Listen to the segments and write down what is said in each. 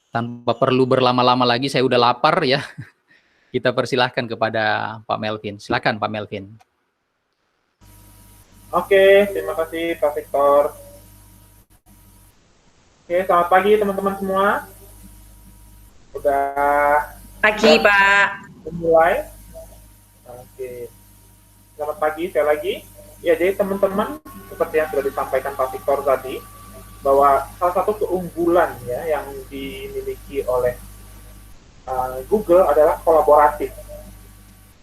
tanpa perlu berlama-lama lagi, saya udah lapar ya. Kita persilahkan kepada Pak Melvin. Silakan Pak Melvin. Oke, terima kasih Pak Victor. Oke, selamat pagi teman-teman semua. Udah pagi Pak. Mulai. Oke. Selamat pagi sekali lagi. Ya, jadi teman-teman seperti yang sudah disampaikan Pak Victor tadi, bahwa salah satu keunggulan ya yang dimiliki oleh Google adalah kolaboratif.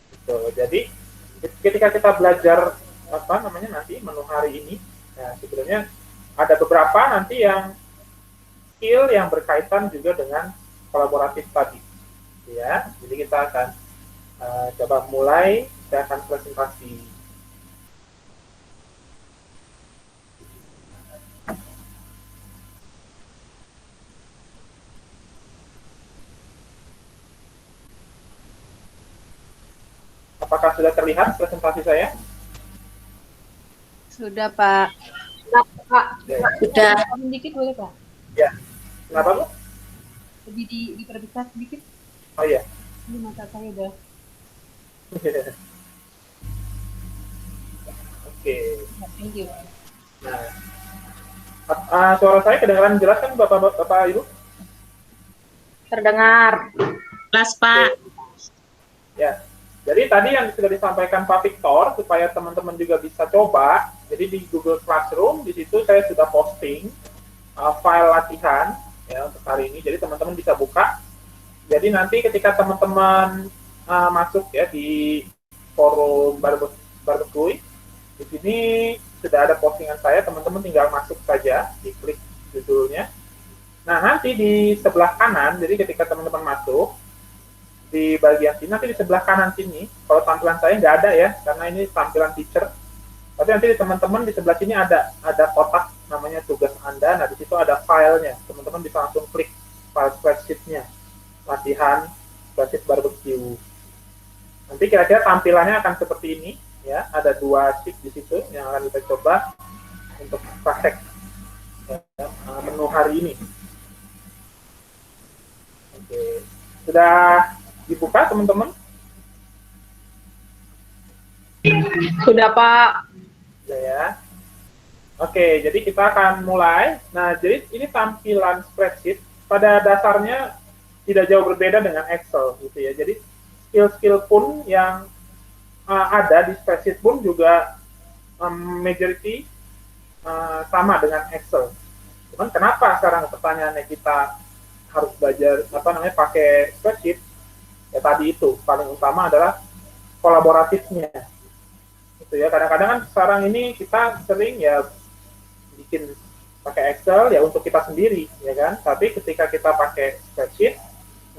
Gitu. Jadi ketika kita belajar nanti menu hari ini, nah sebenarnya ada beberapa nanti yang skill yang berkaitan juga dengan kolaboratif tadi, ya. Jadi kita akan coba mulai, saya akan presentasi. Apakah sudah terlihat presentasi saya? Sudah Pak. Pak. Sudah. Sedikit boleh Pak? Ya. Kenapa Bu? Lebih diperbesar sedikit. Oh iya. Ini mata saya udah. Oke. Thank you. Nah, suara saya kedengaran jelas kan Bapak Ibu? Terdengar. Jelas Pak. Ya. Jadi tadi yang sudah disampaikan Pak Victor supaya teman-teman juga bisa coba. Jadi di Google Classroom di situ saya sudah posting file latihan ya untuk hari ini. Jadi teman-teman bisa buka. Jadi nanti ketika teman-teman masuk ya di forum Barbekui, di sini sudah ada postingan saya. Teman-teman tinggal masuk saja, diklik judulnya. Nah nanti di sebelah kanan, jadi ketika teman-teman masuk di bagian sini, nanti di sebelah kanan sini, kalau tampilan saya nggak ada ya, karena ini tampilan teacher. Tapi nanti di teman-teman di sebelah sini ada kotak namanya tugas Anda. Nah di situ ada filenya, teman-teman bisa langsung klik file spreadsheet-nya, latihan spreadsheet barbecue. Nanti kira-kira tampilannya akan seperti ini, ya. Ada 2 sheet di situ yang akan kita coba untuk praktek ya, menu hari ini. Oke, sudah dibuka teman-teman? Sudah Pak. Ya. Oke, jadi kita akan mulai. Nah, jadi ini tampilan spreadsheet pada dasarnya tidak jauh berbeda dengan Excel gitu ya. Jadi skill-skill pun yang ada di spreadsheet pun juga majority sama dengan Excel. Cuman kenapa sekarang pertanyaannya kita harus belajar pakai spreadsheet? Ya tadi itu paling utama adalah kolaboratifnya. Gitu ya. Kadang-kadang kan sekarang ini kita sering ya bikin pakai Excel ya untuk kita sendiri ya kan. Tapi ketika kita pakai spreadsheet,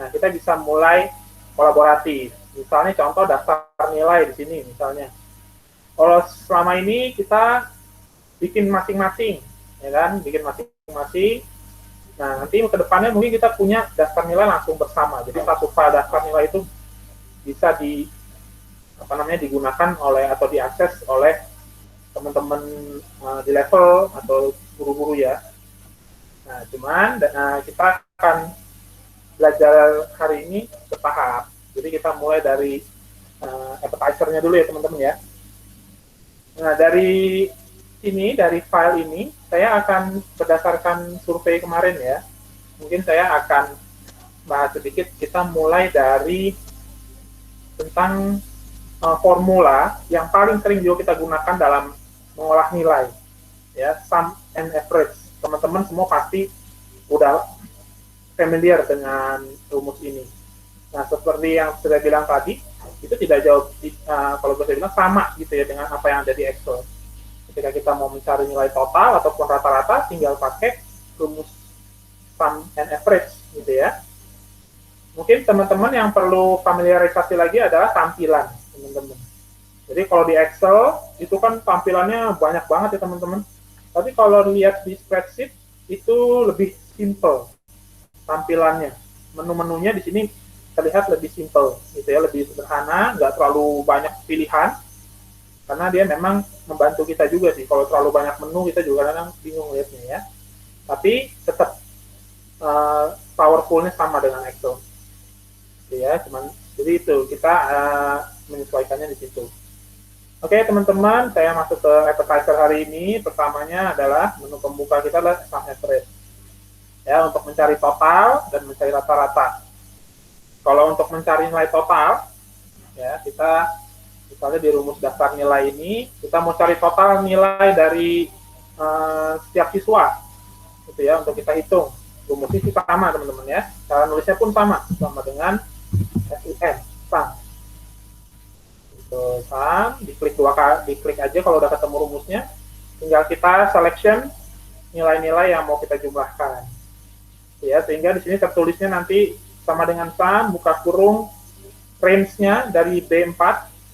nah kita bisa mulai kolaboratif. Misalnya contoh daftar nilai di sini misalnya. Kalau selama ini kita bikin masing-masing ya kan, bikin masing-masing. Nah, nanti ke depannya mungkin kita punya daftar nilai langsung bersama. Jadi satu file daftar nilai itu bisa digunakan oleh atau diakses oleh teman-teman di level atau guru-guru ya. Nah, cuman kita akan belajar hari ini bertahap. Jadi kita mulai dari appetizer-nya dulu ya teman-teman ya. Nah, dari file ini, saya akan berdasarkan survei kemarin ya, mungkin saya akan bahas sedikit, kita mulai dari tentang formula yang paling sering juga kita gunakan dalam mengolah nilai, ya, sum and average. Teman-teman semua pasti udah familiar dengan rumus ini. Nah, seperti yang sudah bilang tadi, itu tidak jauh, kalau bisa bilang sama gitu ya dengan apa yang ada di Excel. Ketika kita mau mencari nilai total ataupun rata-rata, tinggal pakai rumus sum and average gitu ya. Mungkin teman-teman yang perlu familiarisasi lagi adalah tampilan teman-teman. Jadi kalau di Excel itu kan tampilannya banyak banget ya teman-teman. Tapi kalau lihat di spreadsheet itu lebih simple tampilannya. Menu-menunya di sini terlihat lebih simple gitu ya, lebih sederhana, nggak terlalu banyak pilihan. Karena dia memang membantu kita juga sih. Kalau terlalu banyak menu kita juga kadang bingung lihatnya ya. Tapi tetap powerfulnya sama dengan Excel. Ya, jadi itu kita menyesuaikannya di situ. Oke, teman-teman, saya masuk ke appetizer hari ini. Pertamanya adalah menu pembuka kita adalah sum average. Ya, untuk mencari total dan mencari rata-rata. Kalau untuk mencari nilai total, ya kita misalnya di rumus daftar nilai ini, kita mau cari total nilai dari setiap siswa, gitu ya, untuk kita hitung. Rumusnya sih sama, teman-teman ya. Cara nulisnya pun sama dengan SUM, sum. Gitu, sum, diklik diklik aja kalau udah ketemu rumusnya. Tinggal kita selection nilai-nilai yang mau kita jumlahkan. Ya, sehingga di sini tertulisnya nanti sama dengan sum, buka kurung, range-nya dari B4,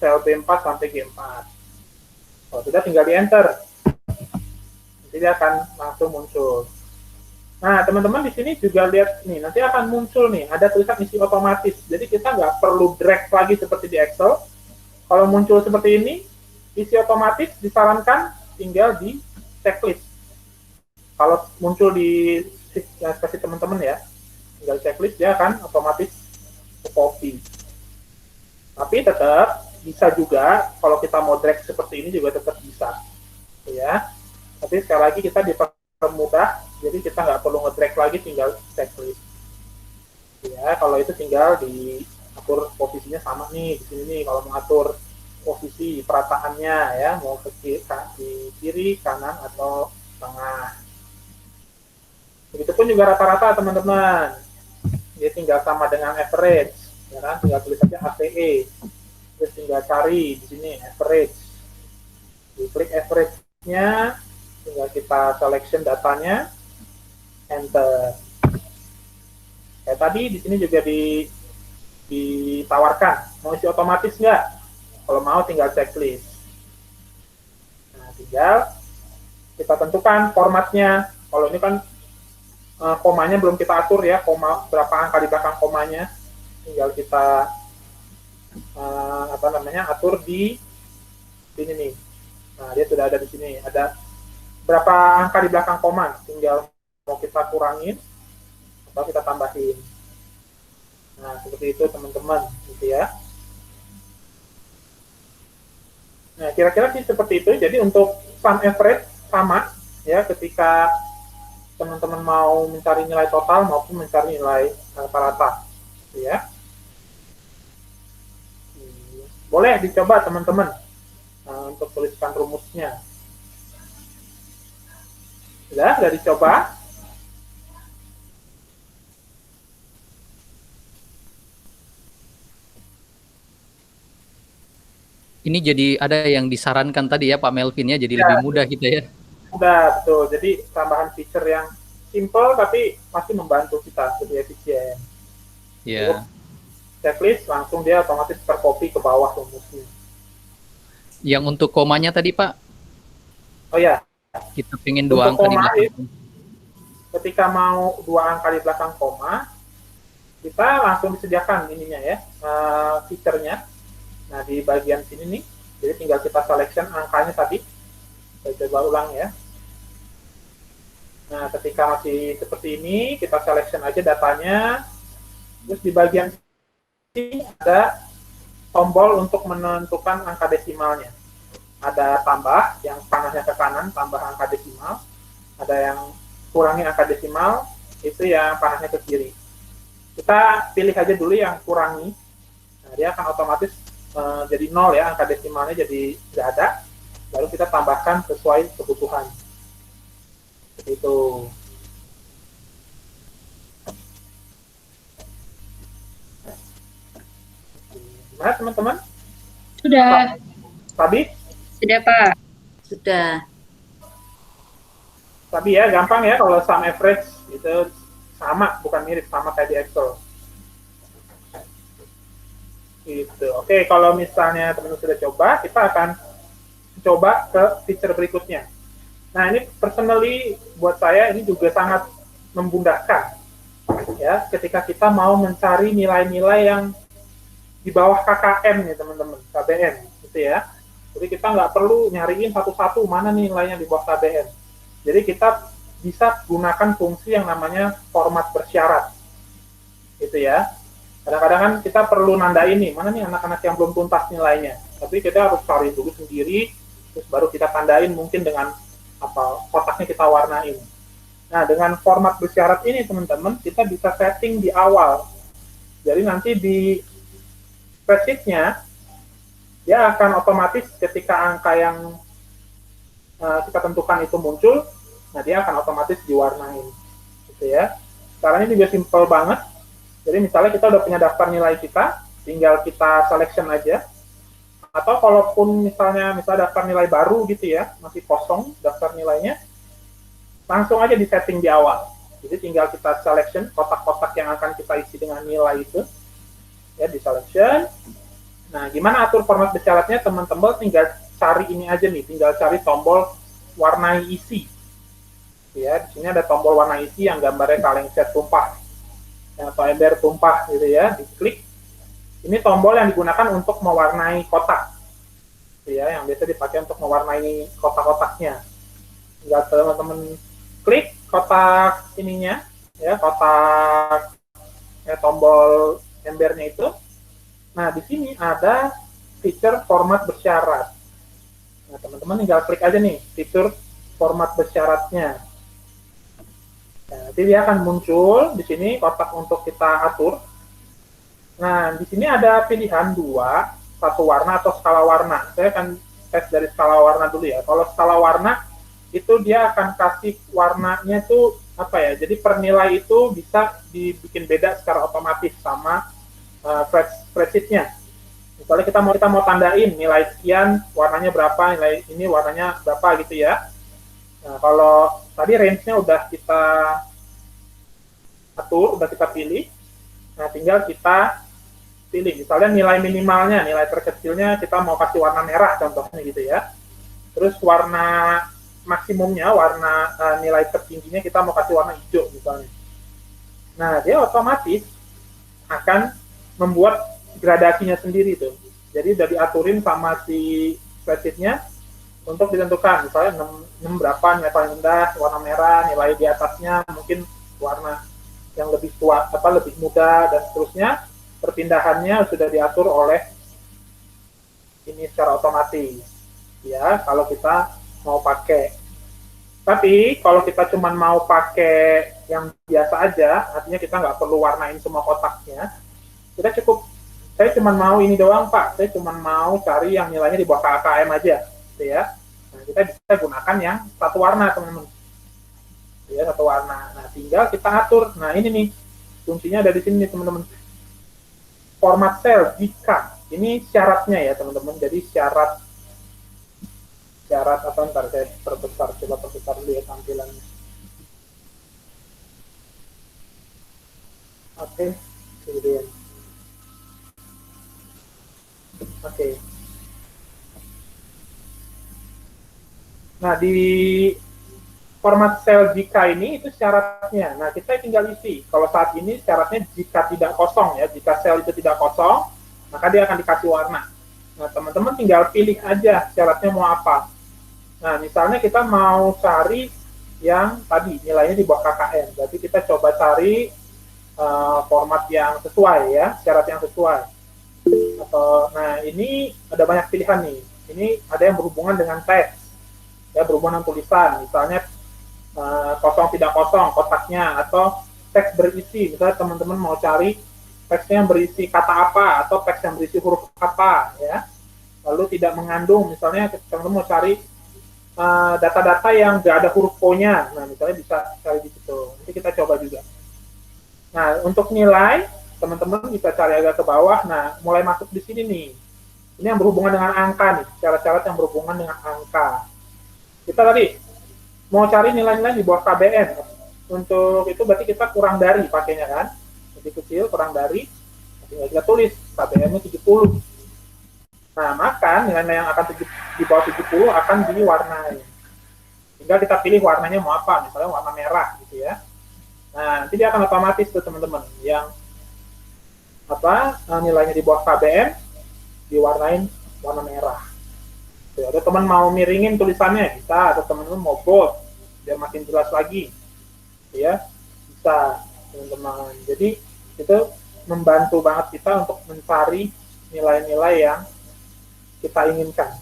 sel B4 sampai G4. Kalau sudah tinggal di enter. Nanti dia akan langsung muncul. Nah, teman-teman di sini juga lihat nih, nanti akan muncul nih, ada tulisan isi otomatis. Jadi kita nggak perlu drag lagi seperti di Excel. Kalau muncul seperti ini, isi otomatis disarankan tinggal di checklist. Kalau muncul di spesifikasi teman-teman ya, tinggal checklist, dia akan otomatis copy. Tapi tetap bisa juga, kalau kita mau drag seperti ini juga tetap bisa. Ya. Tapi sekali lagi kita dipermudah, jadi kita nggak perlu nge-drag lagi, tinggal checklist. Ya, kalau itu tinggal diatur posisinya sama nih, di sini nih, kalau mengatur posisi perataannya ya, mau ke kiri, kanan, atau tengah. Begitupun juga rata-rata, teman-teman. Dia tinggal sama dengan average, ya kan? Tinggal tulis saja AVE. Terus tinggal cari di sini average. Diklik average-nya, tinggal kita selection datanya, enter. Kayak tadi di sini juga ditawarkan, mau isi otomatis nggak? Kalau mau tinggal checklist. Nah, tinggal kita tentukan formatnya. Kalau ini kan komanya belum kita atur ya, koma berapa angka di belakang komanya, tinggal kita atur di sini nih. Nah, dia sudah ada di sini, ada berapa angka di belakang koma, tinggal mau kita kurangin atau kita tambahin. Nah, seperti itu teman-teman, gitu ya. Nah, kira-kira sih seperti itu. Jadi untuk sum average sama ya, ketika teman-teman mau mencari nilai total maupun mencari nilai rata-rata, ya. Boleh dicoba teman-teman untuk tuliskan rumusnya. Sudah dicoba? Ini jadi ada yang disarankan tadi ya Pak Melvin ya, jadi lebih mudah kita ya. Udah, betul. Jadi tambahan feature yang simple tapi masih membantu kita lebih efisien. Ya. Checklist langsung dia otomatis tercopy ke bawah rumusnya. Yang untuk komanya tadi Pak? Oh ya. Kita pengen dua angka di belakang. Ketika mau 2 angka di belakang koma, kita langsung disediakan ininya ya, feature-nya. Nah, di bagian sini nih, jadi tinggal kita selection angkanya tadi. Saya coba ulang ya. Nah, ketika masih seperti ini, kita selection aja datanya. Terus di bagian sini ada tombol untuk menentukan angka desimalnya. Ada tambah, yang panahnya ke kanan, tambah angka desimal. Ada yang kurangi angka desimal, itu yang panahnya ke kiri. Kita pilih aja dulu yang kurangi. Nah, dia akan otomatis jadi 0 ya, angka desimalnya jadi tidak ada. Lalu kita tambahkan sesuai kebutuhan. Seperti itu. Gimana teman-teman? Sudah. Tadi? Sudah, Pak. Sudah. Tapi ya, gampang ya kalau sum average itu sama, bukan mirip, sama kayak di Excel. Gitu. Oke, kalau misalnya teman-teman sudah coba, kita akan coba ke feature berikutnya. Nah, ini personally buat saya ini juga sangat memudahkan ya, ketika kita mau mencari nilai-nilai yang di bawah KKM nih teman-teman, KBM gitu ya. Jadi kita nggak perlu nyariin satu-satu mana nih nilainya di bawah KBM. Jadi kita bisa gunakan fungsi yang namanya format bersyarat. Gitu ya. Kadang-kadang kan kita perlu nandain nih, mana nih anak-anak yang belum tuntas nilainya. Tapi kita harus cari dulu sendiri, terus baru kita tandain mungkin dengan apa kotaknya kita warnain. Nah, dengan format bersyarat ini teman-teman, kita bisa setting di awal. Jadi nanti di spreadsheet-nya, dia akan otomatis ketika angka yang kita tentukan itu muncul, nah dia akan otomatis diwarnain. Gitu ya. Caranya juga simple banget. Jadi misalnya kita udah punya daftar nilai kita, tinggal kita selection aja. Atau kalaupun misalnya daftar nilai baru gitu ya, masih kosong daftar nilainya, langsung aja di setting di awal. Jadi tinggal kita selection kotak-kotak yang akan kita isi dengan nilai itu, ya di selection. Nah, gimana atur format bersyaratnya teman-teman? Tinggal cari ini aja nih, tinggal cari tombol warnai isi. Ya, di sini ada tombol warna isi yang gambarnya kaleng cat tumpah, atau ember tumpah gitu ya, diklik. Ini tombol yang digunakan untuk mewarnai kotak, gitu ya, yang biasa dipakai untuk mewarnai kotak-kotaknya. Tinggal teman-teman klik kotak ininya, ya kotak tombol embernya itu. Nah di sini ada fitur format bersyarat. Nah teman-teman tinggal klik aja nih fitur format bersyaratnya. Nanti dia akan muncul di sini kotak untuk kita atur. Nah, di sini ada pilihan dua, satu warna atau skala warna. Saya akan tes dari skala warna dulu ya. Kalau skala warna itu dia akan kasih warnanya itu apa ya? Jadi per nilai itu bisa dibikin beda secara otomatis sama spreadsheet-nya. Misalnya kita mau tandain nilai sekian, warnanya berapa, nilai ini warnanya berapa gitu ya. Nah, kalau tadi range-nya udah kita atur, udah kita pilih. Nah, tinggal kita pilih. Misalnya nilai minimalnya, nilai terkecilnya kita mau kasih warna merah contohnya gitu ya. Terus warna maksimumnya, warna nilai tertingginya kita mau kasih warna hijau misalnya. Nah, dia otomatis akan membuat gradasinya sendiri tuh. Jadi udah diaturin sama si spreadsheet-nya untuk ditentukan, misalnya 6 berapa nilai paling rendah, warna merah, nilai di atasnya mungkin warna yang lebih tua, lebih muda, dan seterusnya. Perpindahannya sudah diatur oleh ini secara otomatis, ya, kalau kita mau pakai. Tapi kalau kita cuma mau pakai yang biasa aja, artinya kita nggak perlu warnain semua kotaknya, kita cukup, saya cuma mau ini doang Pak, saya cuma mau cari yang nilainya di bawah KKM aja. Gitu ya. Nah, kita bisa gunakan yang satu warna teman-teman, ya, satu warna. Nah tinggal kita atur. Nah ini nih fungsinya ada di sini teman-teman, format cell jika ini syaratnya ya teman-teman. Jadi syarat apa, ntar saya perbesar, coba perbesar dulu ya tampilannya. Oke, kemudian oke. Nah, di format sel jika ini itu syaratnya. Nah, kita tinggal isi. Kalau saat ini syaratnya jika tidak kosong ya. Jika sel itu tidak kosong, maka dia akan dikasih warna. Nah, teman-teman tinggal pilih aja syaratnya mau apa. Nah, misalnya kita mau cari yang tadi nilainya di bawah KKM. Berarti kita coba cari format yang sesuai ya, syarat yang sesuai. Atau, nah ini ada banyak pilihan nih. Ini ada yang berhubungan dengan teks. Ya, berhubungan dengan tulisan, misalnya kosong tidak kosong kotaknya, atau teks berisi, misalnya teman-teman mau cari teksnya yang berisi kata apa, atau teks yang berisi huruf apa, ya. Lalu tidak mengandung, misalnya teman-teman mau cari data-data yang nggak ada huruf O-nya, nah misalnya bisa cari di situ. Nanti kita coba juga. Nah, untuk nilai, teman-teman bisa cari agak ke bawah, nah mulai masuk di sini nih. Ini yang berhubungan dengan angka nih, syarat-syarat yang berhubungan dengan angka. Kita tadi mau cari nilai-nilai di bawah KBM. Untuk itu berarti kita kurang dari pakainya kan. Lebih kecil, kurang dari. Tinggal kita tulis KBM-nya 70. Nah, maka nilai-nilai yang akan di bawah 70 akan diwarnai. Tinggal kita pilih warnanya mau apa. Misalnya warna merah gitu ya. Nah, nanti dia akan otomatis tuh teman-teman. Yang nilainya di bawah KBM diwarnain warna merah. Ada teman mau miringin tulisannya bisa, atau teman-teman mau bold, biar makin jelas lagi, ya bisa teman-teman. Jadi itu membantu banget kita untuk mencari nilai-nilai yang kita inginkan.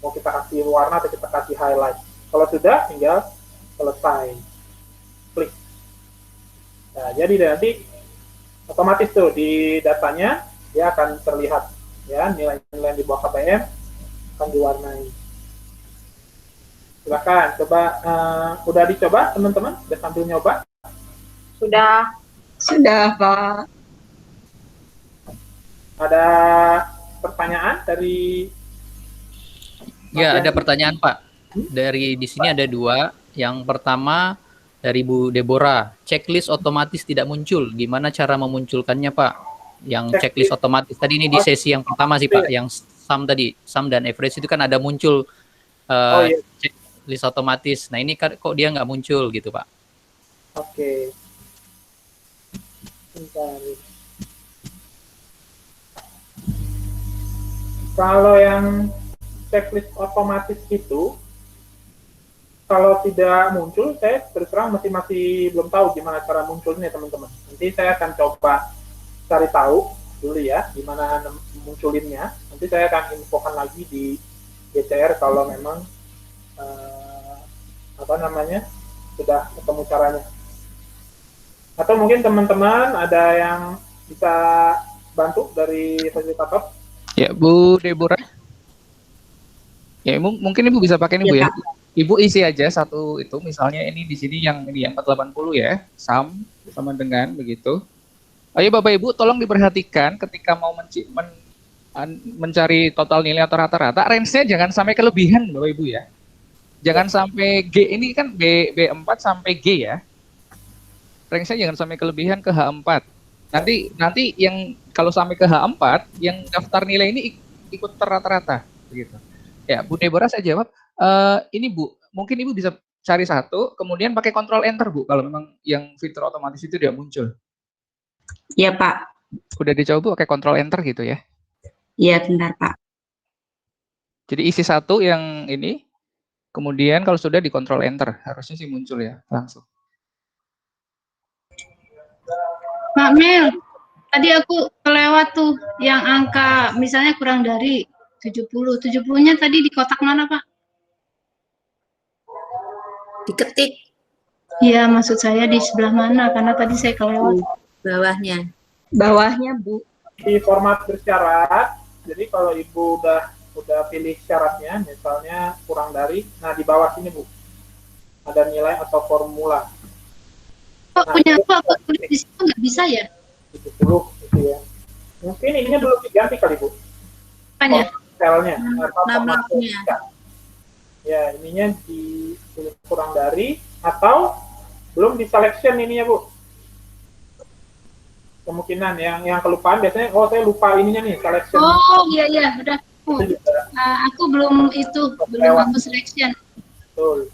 Mau kita kasih warna atau kita kasih highlight. Kalau sudah, tinggal selesai. Klik. Nah, jadi nanti otomatis tuh di datanya dia akan terlihat ya nilai-nilai di bawah KPM akan diwarnai. Silakan coba, udah dicoba teman-teman, udah sambil nyoba. Sudah. Sudah, Pak. Ada pertanyaan dari Ya, ada pertanyaan Pak. Dari di sini ada 2. Yang pertama dari Bu Deborah, checklist otomatis tidak muncul. Gimana cara memunculkannya Pak? Yang checklist otomatis tadi ini di sesi yang pertama sih Pak, yang sum tadi, sum dan average itu kan ada muncul iya. checklist otomatis. Nah ini kok dia nggak muncul gitu Pak? Oke. Bentar. Kalau yang checklist otomatis itu, kalau tidak muncul, saya terus terang masih belum tahu gimana cara munculnya teman-teman. Nanti saya akan coba cari tahu dulu ya, gimana munculinnya. Nanti saya akan infokan lagi di GCR kalau memang sudah ketemu caranya. Atau mungkin teman-teman ada yang bisa bantu dari fasilitator? Ya, Bu Deborah. Ya, mungkin Ibu bisa pakai ini, Bu ya. Ibu isi aja satu itu, misalnya ini di sini yang 480 ya, sum sama dengan begitu. Ayo Bapak Ibu tolong diperhatikan ketika mau mencari total nilai atau rata-rata, range-nya jangan sampai kelebihan Bapak Ibu ya. Jangan sampai G, ini kan B4 sampai G ya. Range-nya jangan sampai kelebihan ke H4. Nanti yang kalau sampai ke H4, yang daftar nilai ini ikut rata-rata begitu. Ya, Bu Deborah saya jawab, ini Bu, mungkin Ibu bisa cari satu, kemudian pakai Ctrl Enter Bu, kalau memang yang fitur otomatis itu tidak muncul. Iya, Pak. Udah dicoba Bu, pakai Ctrl Enter gitu ya? Iya, bentar, Pak. Jadi isi satu yang ini, kemudian kalau sudah di Ctrl Enter, harusnya sih muncul ya, langsung. Pak Mel, tadi aku kelewat tuh yang angka misalnya kurang dari 70. 70-nya tadi di kotak mana, Pak? Diketik Iya, maksud saya di sebelah mana, karena tadi saya kelewat. bawahnya. Bawahnya, Bu. Di format bersyarat, jadi kalau Ibu udah pilih syaratnya, misalnya kurang dari, nah di bawah sini Bu, ada nilai atau formula. Kok punya aku tulis di situ nggak bisa ya? 70 gitu ya. Mungkin ininya belum diganti kali Bu. Apanya? Selnya. Nomornya. Ya, ininya di kurang dari, atau belum di selection ininya Bu. Kemungkinan yang kelupaan biasanya, oh saya lupa ininya nih, selection. Oh iya, udah. Aku belum hapus selection. Betul.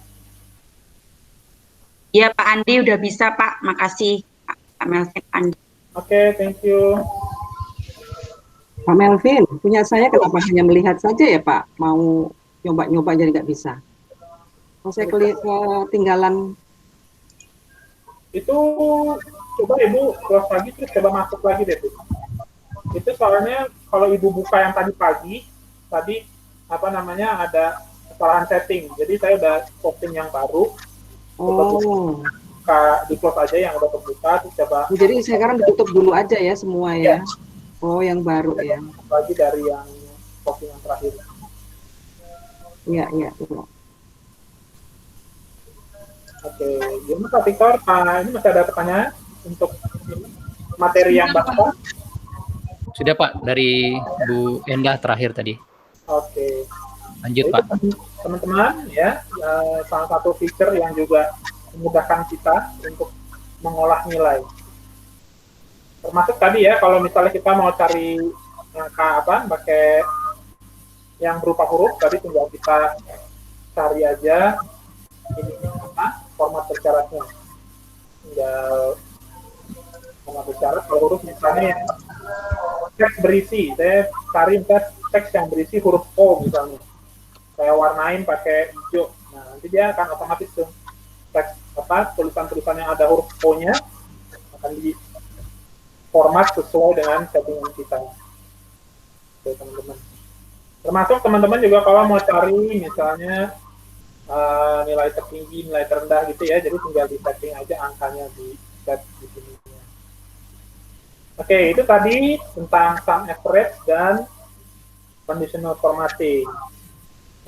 Iya, Pak Andi udah bisa, Pak. Makasih, Pak Melvin Andi. Oke, thank you. Pak Melvin, punya saya kenapa hanya melihat saja ya Pak? Mau nyoba-nyoba jadi nggak bisa. Mau saya ketinggalan. Itu coba Ibu close lagi, terus coba masuk lagi deh tuh. Itu soalnya kalau Ibu buka yang tadi pagi, tadi ada kesalahan setting. Jadi saya udah posting yang baru. Oh. Di close aja yang udah terbuka, terus coba. Jadi sekarang ditutup dulu aja ya semua ya. Oh, yang baru ya. Lagi dari yang posting yang terakhir. Iya. Oke, gimana Pak Victor? Ini masih ada pertanyaan untuk materi yang baru? Sudah Pak, dari Bu Endah terakhir tadi. Oke. Lanjut jadi, Pak. Teman-teman ya, salah satu feature yang juga memudahkan kita untuk mengolah nilai. Termasuk tadi ya, kalau misalnya kita mau cari angka pakai yang berupa huruf, tadi tinggal kita cari aja ini format bersyaratnya. Tinggal format bersyarat, kalau huruf misalnya yang teks berisi, saya cari teks yang berisi huruf O misalnya. Saya warnain pakai hijau. Nah, nanti dia akan otomatis tuh teks tulisan-tulisan yang ada huruf O-nya akan di format sesuai dengan settingan kita. Oke, teman-teman. Termasuk teman-teman juga kalau mau cari misalnya nilai tertinggi, nilai terendah gitu ya, jadi tinggal di setting aja angkanya di set di sini. Oke, itu tadi tentang sum average dan conditional formatting.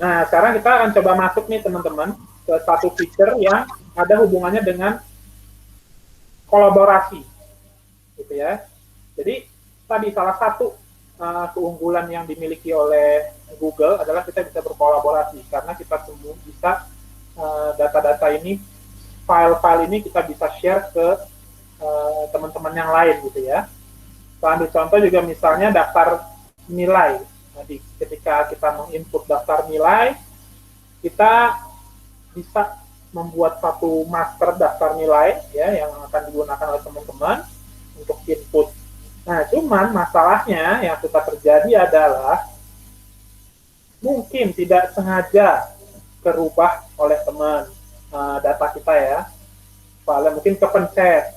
Nah, sekarang kita akan coba masuk nih teman-teman ke satu feature yang ada hubungannya dengan kolaborasi, gitu ya. Jadi tadi salah satu keunggulan yang dimiliki oleh Google adalah kita bisa berkolaborasi karena kita semua bisa data-data ini, file-file ini kita bisa share ke teman-teman yang lain gitu ya. Ambil contoh juga misalnya daftar nilai. Jadi ketika kita menginput daftar nilai, kita bisa membuat satu master daftar nilai ya yang akan digunakan oleh teman-teman untuk input. Nah, cuman masalahnya yang suka terjadi adalah mungkin tidak sengaja kerubah oleh teman data kita ya. Soalnya mungkin kepencet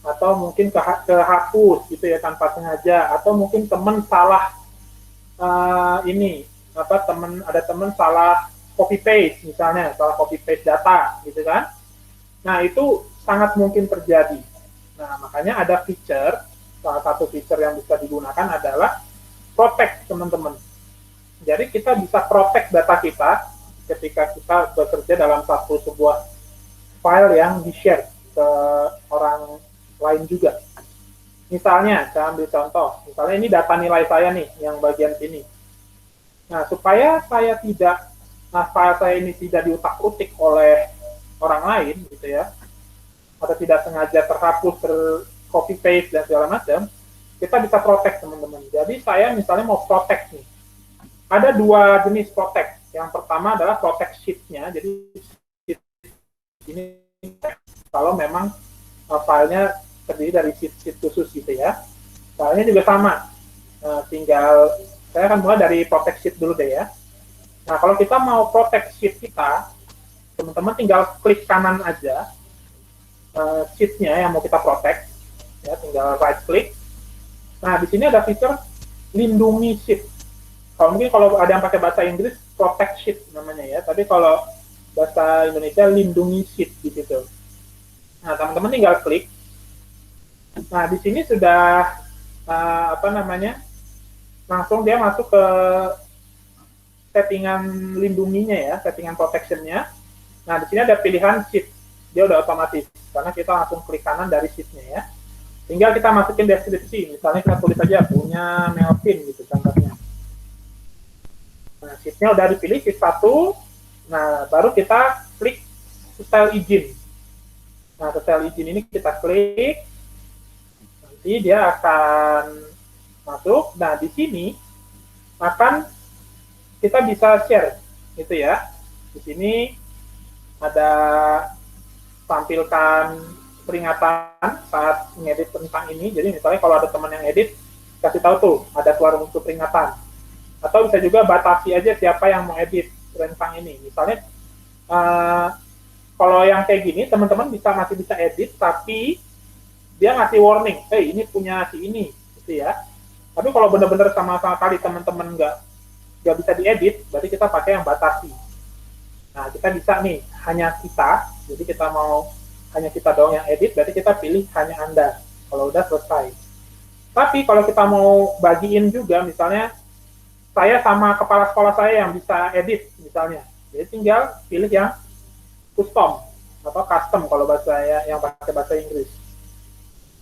atau mungkin kehapus gitu ya tanpa sengaja, atau mungkin teman salah ada teman salah copy paste misalnya, salah copy paste data gitu kan. Nah, itu sangat mungkin terjadi. Nah, makanya ada feature, salah satu feature yang bisa digunakan adalah protect, teman-teman. Jadi kita bisa protect data kita ketika kita bekerja dalam sebuah file yang di-share ke orang lain juga. Misalnya, saya ambil contoh. Misalnya ini data nilai saya nih, yang bagian sini. Nah, supaya file saya ini tidak diutak-utik oleh orang lain, gitu ya, atau tidak sengaja terhapus, copy paste dan segala macam, kita bisa protect, teman-teman. Jadi saya misalnya mau protect nih. Ada dua jenis protect. Yang pertama adalah protect sheet-nya. Jadi sheet ini kalau memang filenya terdiri dari sheet khusus gitu ya. Filenya juga sama. Tinggal saya akan mulai dari protect sheet dulu deh ya. Nah, kalau kita mau protect sheet kita, teman-teman tinggal klik kanan aja sheet-nya yang mau kita protect. Ya, tinggal right click. Nah, di sini ada fitur lindungi sheet. Kalau ada yang pakai bahasa Inggris, protect sheet namanya ya. Tapi kalau bahasa Indonesia, lindungi sheet di situ. Nah, teman-teman tinggal klik. Nah, di sini sudah langsung dia masuk ke settingan lindunginya ya, settingan protection-nya. Nah, di sini ada pilihan sheet. Dia udah otomatis karena kita langsung klik kanan dari sheet-nya ya. Tinggal kita masukin deskripsi, misalnya kita tulis aja punya Melvin gitu contohnya. Nah, sheet-nya udah dipilih, sheet 1. Nah, baru kita klik style izin. Nah, style izin ini kita klik, nanti dia akan masuk. Nah, di sini akan kita bisa share, gitu ya. Di sini ada tampilkan peringatan saat ngedit tentang ini. Jadi misalnya kalau ada teman yang edit, kasih tahu tuh ada keluar untuk peringatan. Atau bisa juga batasi aja siapa yang mau edit tentang ini. Misalnya kalau yang kayak gini, teman-teman masih bisa edit, tapi dia ngasih warning, ini punya si ini, gitu ya. Tapi kalau benar-benar sama kali teman-teman nggak bisa diedit, berarti kita pakai yang batasi. Nah, kita bisa nih, hanya kita, jadi kita mau hanya kita doang yang edit, berarti kita pilih hanya Anda, kalau udah selesai. Tapi kalau kita mau bagiin juga, misalnya, saya sama kepala sekolah saya yang bisa edit, misalnya. Jadi tinggal pilih yang custom, atau custom kalau bahasa yang pakai bahasa Inggris.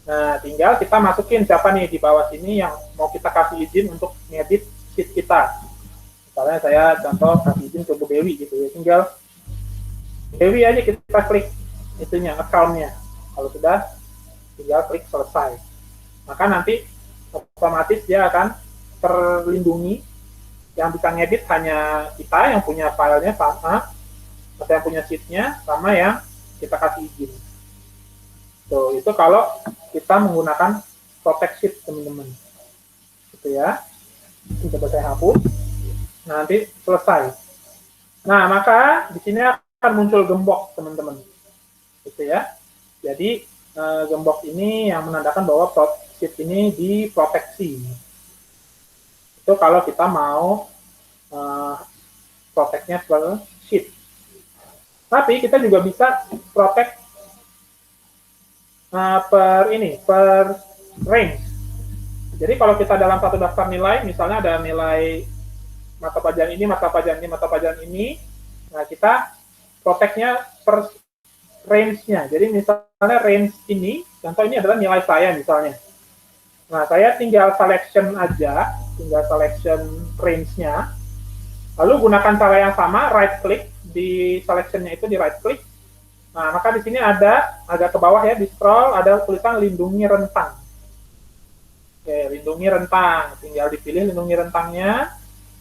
Nah, tinggal kita masukin siapa nih di bawah sini yang mau kita kasih izin untuk ngedit sheet kita. Misalnya saya contoh kasih izin ke Bu Dewi gitu ya, tinggal Dewi aja kita klik itunya, account-nya. Kalau sudah, tinggal klik selesai. Maka nanti otomatis dia akan terlindungi. Yang bisa ngedit hanya kita yang punya filenya sama, atau yang punya sheet-nya, sama yang kita kasih izin. Tuh, itu kalau kita menggunakan protect sheet, teman-teman. Gitu ya. Coba saya hapus. Nanti selesai. Nah, maka di sini akan muncul gembok, teman-teman. gitu ya. Jadi gembok ini yang menandakan bahwa sheet ini diproteksi. Itu kalau kita mau protect-nya per sheet. Tapi kita juga bisa protect per range. Jadi kalau kita dalam satu daftar nilai, misalnya ada nilai mata pelajaran ini, mata pelajaran ini, mata pelajaran ini, nah kita protect-nya per range-nya. Jadi misalnya range ini, contoh ini adalah nilai saya misalnya. Nah, saya tinggal selection aja, tinggal selection range-nya, lalu gunakan cara yang sama, right click, di selection-nya itu di right click. Nah, maka di sini ada, agak ke bawah ya, di scroll, ada tulisan lindungi rentang. Oke, lindungi rentang, tinggal dipilih lindungi rentangnya.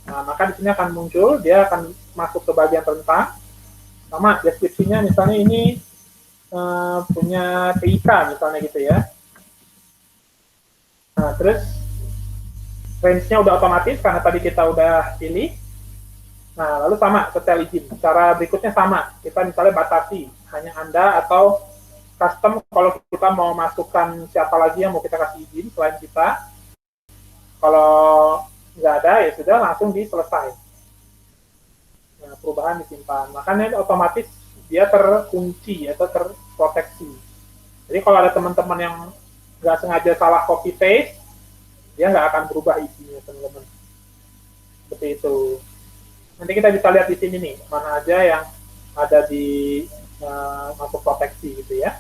Nah, maka di sini akan muncul, dia akan masuk ke bagian rentang. Sama, deskripsinya misalnya ini punya TIK misalnya gitu ya. Nah, terus range-nya udah otomatis karena tadi kita udah pilih. Nah, lalu sama setel izin. Cara berikutnya sama. Kita misalnya batasi hanya Anda atau custom kalau kita mau masukkan siapa lagi yang mau kita kasih izin selain kita. Kalau nggak ada ya sudah langsung diselesai. Nah, perubahan disimpan. Makanya otomatis dia terkunci atau terproteksi. Jadi kalau ada teman-teman yang nggak sengaja salah copy paste, dia nggak akan berubah isinya, teman-teman. Seperti itu. Nanti kita bisa lihat di sini nih, mana aja yang ada di masuk proteksi gitu ya.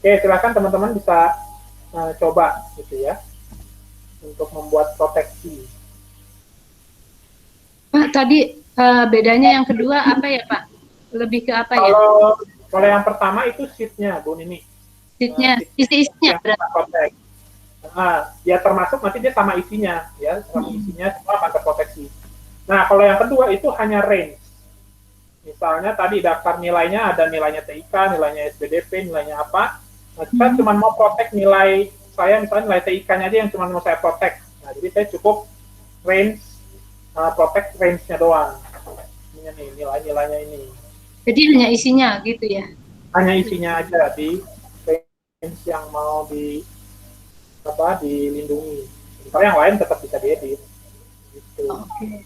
Oke, silakan teman-teman bisa coba gitu ya untuk membuat proteksi. Pak, tadi bedanya yang kedua apa ya Pak? Lebih ke apa ya? Kalau yang pertama itu sheet-nya, Bu Nini. Sheet-nya, isi-isinya berarti. Ya termasuk nanti dia sama isinya, ya sama isinya semua akan terproteksi. Nah, kalau yang kedua itu hanya range. Misalnya tadi daftar nilainya ada nilainya TIK, nilainya SBDP, nilainya apa. Nah, kita cuma mau protect nilai saya, misalnya nilai TIK-nya aja yang cuma mau saya protect. Nah, jadi saya cukup range, protect range-nya doang. Ini nih, nilai-nilainya ini. Jadi hanya isinya gitu ya? Hanya isinya aja di range yang mau dilindungi. Sementara yang lain tetap bisa diedit. Gitu. Oke.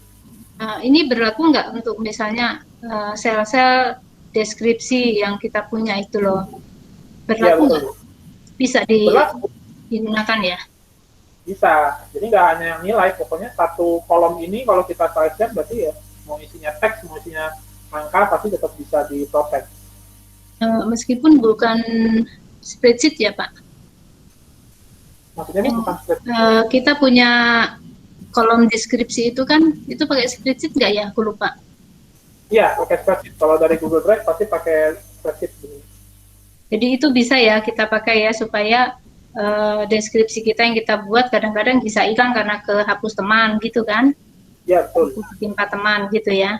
Nah, ini berlaku nggak untuk misalnya sel-sel deskripsi yang kita punya itu loh? Berlaku nggak? Ya, bisa digunakan ya? Bisa. Jadi nggak hanya yang nilai, pokoknya satu kolom ini kalau kita selection berarti ya mau isinya teks, mau isinya angka pasti tetap bisa di-protect. Meskipun bukan spreadsheet ya Pak? Maksudnya bukan spreadsheet? Kita punya kolom deskripsi itu kan, itu pakai spreadsheet nggak ya? Aku lupa. Iya, pakai spreadsheet. Kalau dari Google Drive pasti pakai spreadsheet. Jadi itu bisa ya kita pakai ya, supaya deskripsi kita yang kita buat kadang-kadang bisa hilang karena kehapus teman gitu kan? Iya, betul. Timpa teman gitu ya?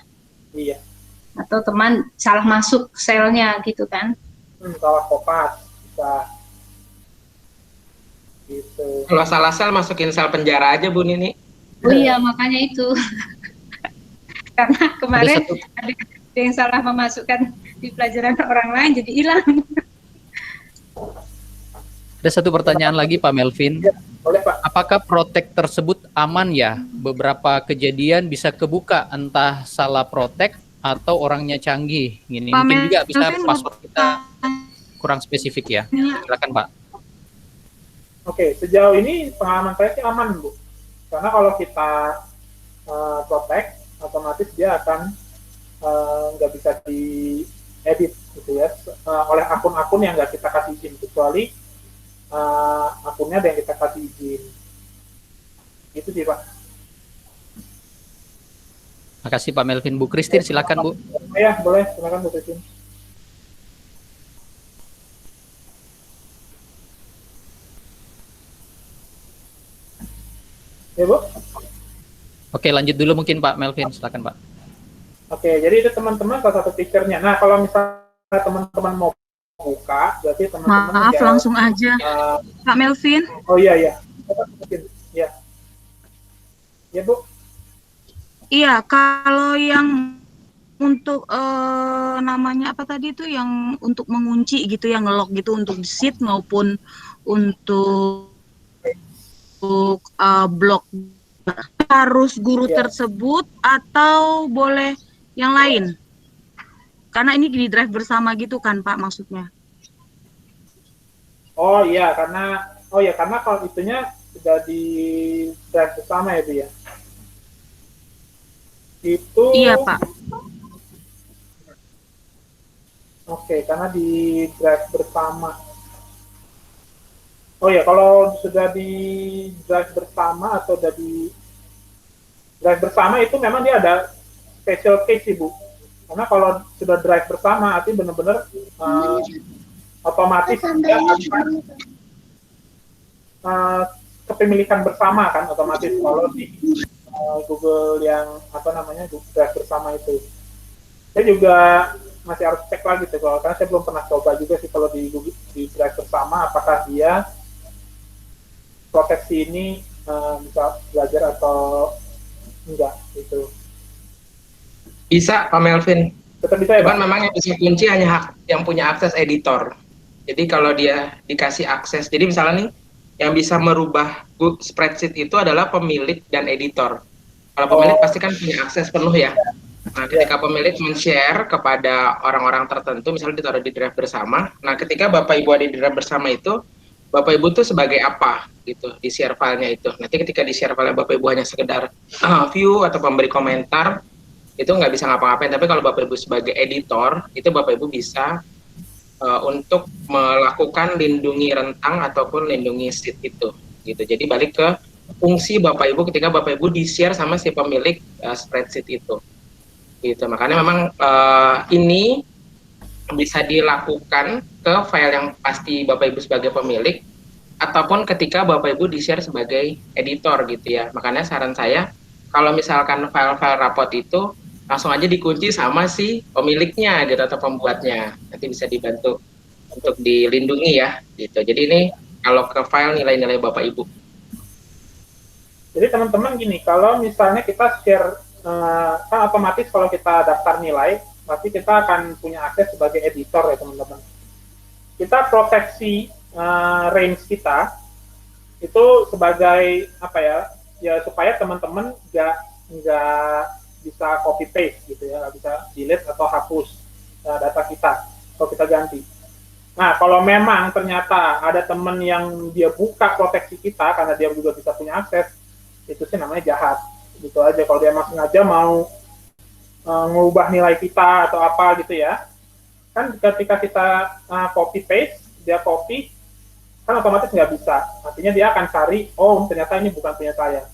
Iya. Atau teman salah masuk selnya gitu kan? Salah kopas, bisa. Gitu. Kalau salah sel masukin sel penjara aja Bu Nini. Oh iya, makanya itu. Karena kemarin ada yang salah memasukkan di pelajaran orang lain jadi hilang. Ada satu pertanyaan lagi Pak Melvin. Ya, boleh Pak. Apakah protect tersebut aman ya? Beberapa kejadian bisa kebuka entah salah protect atau orangnya canggih. Gini. Mungkin juga bisa password kita kurang spesifik ya. Silakan Pak. Oke, sejauh ini pengalaman saya sih aman Bu. Karena kalau kita protect, otomatis dia akan nggak bisa diedit gitu ya oleh akun-akun yang nggak kita kasih izin, kecuali akunnya ada yang kita kasih izin. Itu sih Pak. Makasih Pak Melvin. Bu Christine silakan Bu. Ya boleh, silakan Bu Christine. Ya Bu. Oke, lanjut dulu mungkin Pak Melvin, silakan Pak. Oke, jadi itu teman-teman salah satu feature-nya. Nah, kalau misalnya teman-teman mau buka, berarti teman-teman maaf langsung aja, Pak Melvin. Oh iya. Ya. Ya Bu. Iya, kalau yang untuk namanya apa tadi itu yang untuk mengunci gitu, yang ngelock gitu untuk sheet maupun untuk blog, harus guru tersebut atau boleh yang lain? Karena ini di drive bersama gitu kan Pak maksudnya. Oh iya, karena kalau itunya sudah di drive bersama ya Bu ya. Itu Iya Pak. Oke, karena di drive bersama. Oh ya, kalau sudah di drive bersama atau sudah di drive bersama itu memang dia ada special case sih Bu. Karena kalau sudah drive bersama, arti benar-benar otomatis dia kepemilikan bersama kan, otomatis kalau di Google yang drive bersama itu. Saya juga masih harus cek lagi tuh, karena saya belum pernah coba juga sih kalau di drive bersama apakah dia proteksi ini bisa belajar atau enggak gitu. Bisa Pak Melvin. Tetap bisa ya, Cuman memang yang bisa kunci hanya yang punya akses editor. Jadi kalau dia dikasih akses, jadi misalnya nih yang bisa merubah spreadsheet itu adalah pemilik dan editor. Kalau pemilik pasti kan punya akses penuh ya. Nah, ketika pemilik men-share kepada orang-orang tertentu, misalnya ditaruh di drive bersama. Nah, ketika Bapak Ibu ada di drive bersama itu, Bapak Ibu tuh sebagai apa gitu di share filenya itu. Nanti ketika di share file Bapak Ibu hanya sekedar view atau memberi komentar, itu nggak bisa ngapa-ngapain. Tapi kalau Bapak Ibu sebagai editor, itu Bapak Ibu bisa untuk melakukan lindungi rentang ataupun lindungi sheet itu gitu. Jadi balik ke fungsi Bapak Ibu ketika Bapak Ibu di-share sama si pemilik spreadsheet itu. Gitu. Makanya memang ini bisa dilakukan ke file yang pasti Bapak Ibu sebagai pemilik ataupun ketika Bapak Ibu di-share sebagai editor gitu ya. Makanya saran saya kalau misalkan file-file rapot itu langsung aja dikunci sama si pemiliknya gitu atau pembuatnya. Nanti bisa dibantu untuk dilindungi ya gitu. Jadi ini kalau ke file nilai-nilai Bapak Ibu. Jadi teman-teman gini, kalau misalnya kita share kan otomatis kalau kita daftar nilai, pasti kita akan punya akses sebagai editor ya teman-teman. Kita proteksi range kita itu sebagai apa ya? Ya supaya teman-teman nggak bisa copy paste gitu ya, nggak bisa delete atau hapus data kita kalau kita ganti. Nah, kalau memang ternyata ada teman yang dia buka proteksi kita karena dia juga bisa punya akses, itu sih namanya jahat. Gitu aja, kalau dia emang sengaja mau ngubah nilai kita atau apa gitu ya, kan ketika kita copy paste, dia copy, kan otomatis nggak bisa. Artinya dia akan cari, oh ternyata ini bukan punya saya.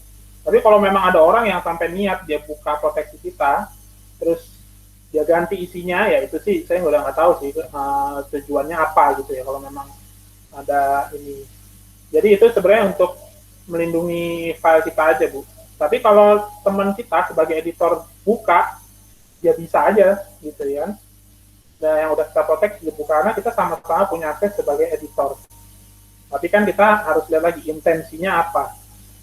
Tapi kalau memang ada orang yang sampai niat dia buka proteksi kita, terus dia ganti isinya, ya itu sih saya udah nggak tahu sih tujuannya apa gitu ya. Kalau memang ada ini, jadi itu sebenarnya untuk melindungi file kita aja Bu. Tapi kalau teman kita sebagai editor buka, ya bisa aja gitu ya. Nah yang udah kita proteksi dia buka, karena kita sama-sama punya akses sebagai editor. Tapi kan kita harus lihat lagi intensinya apa.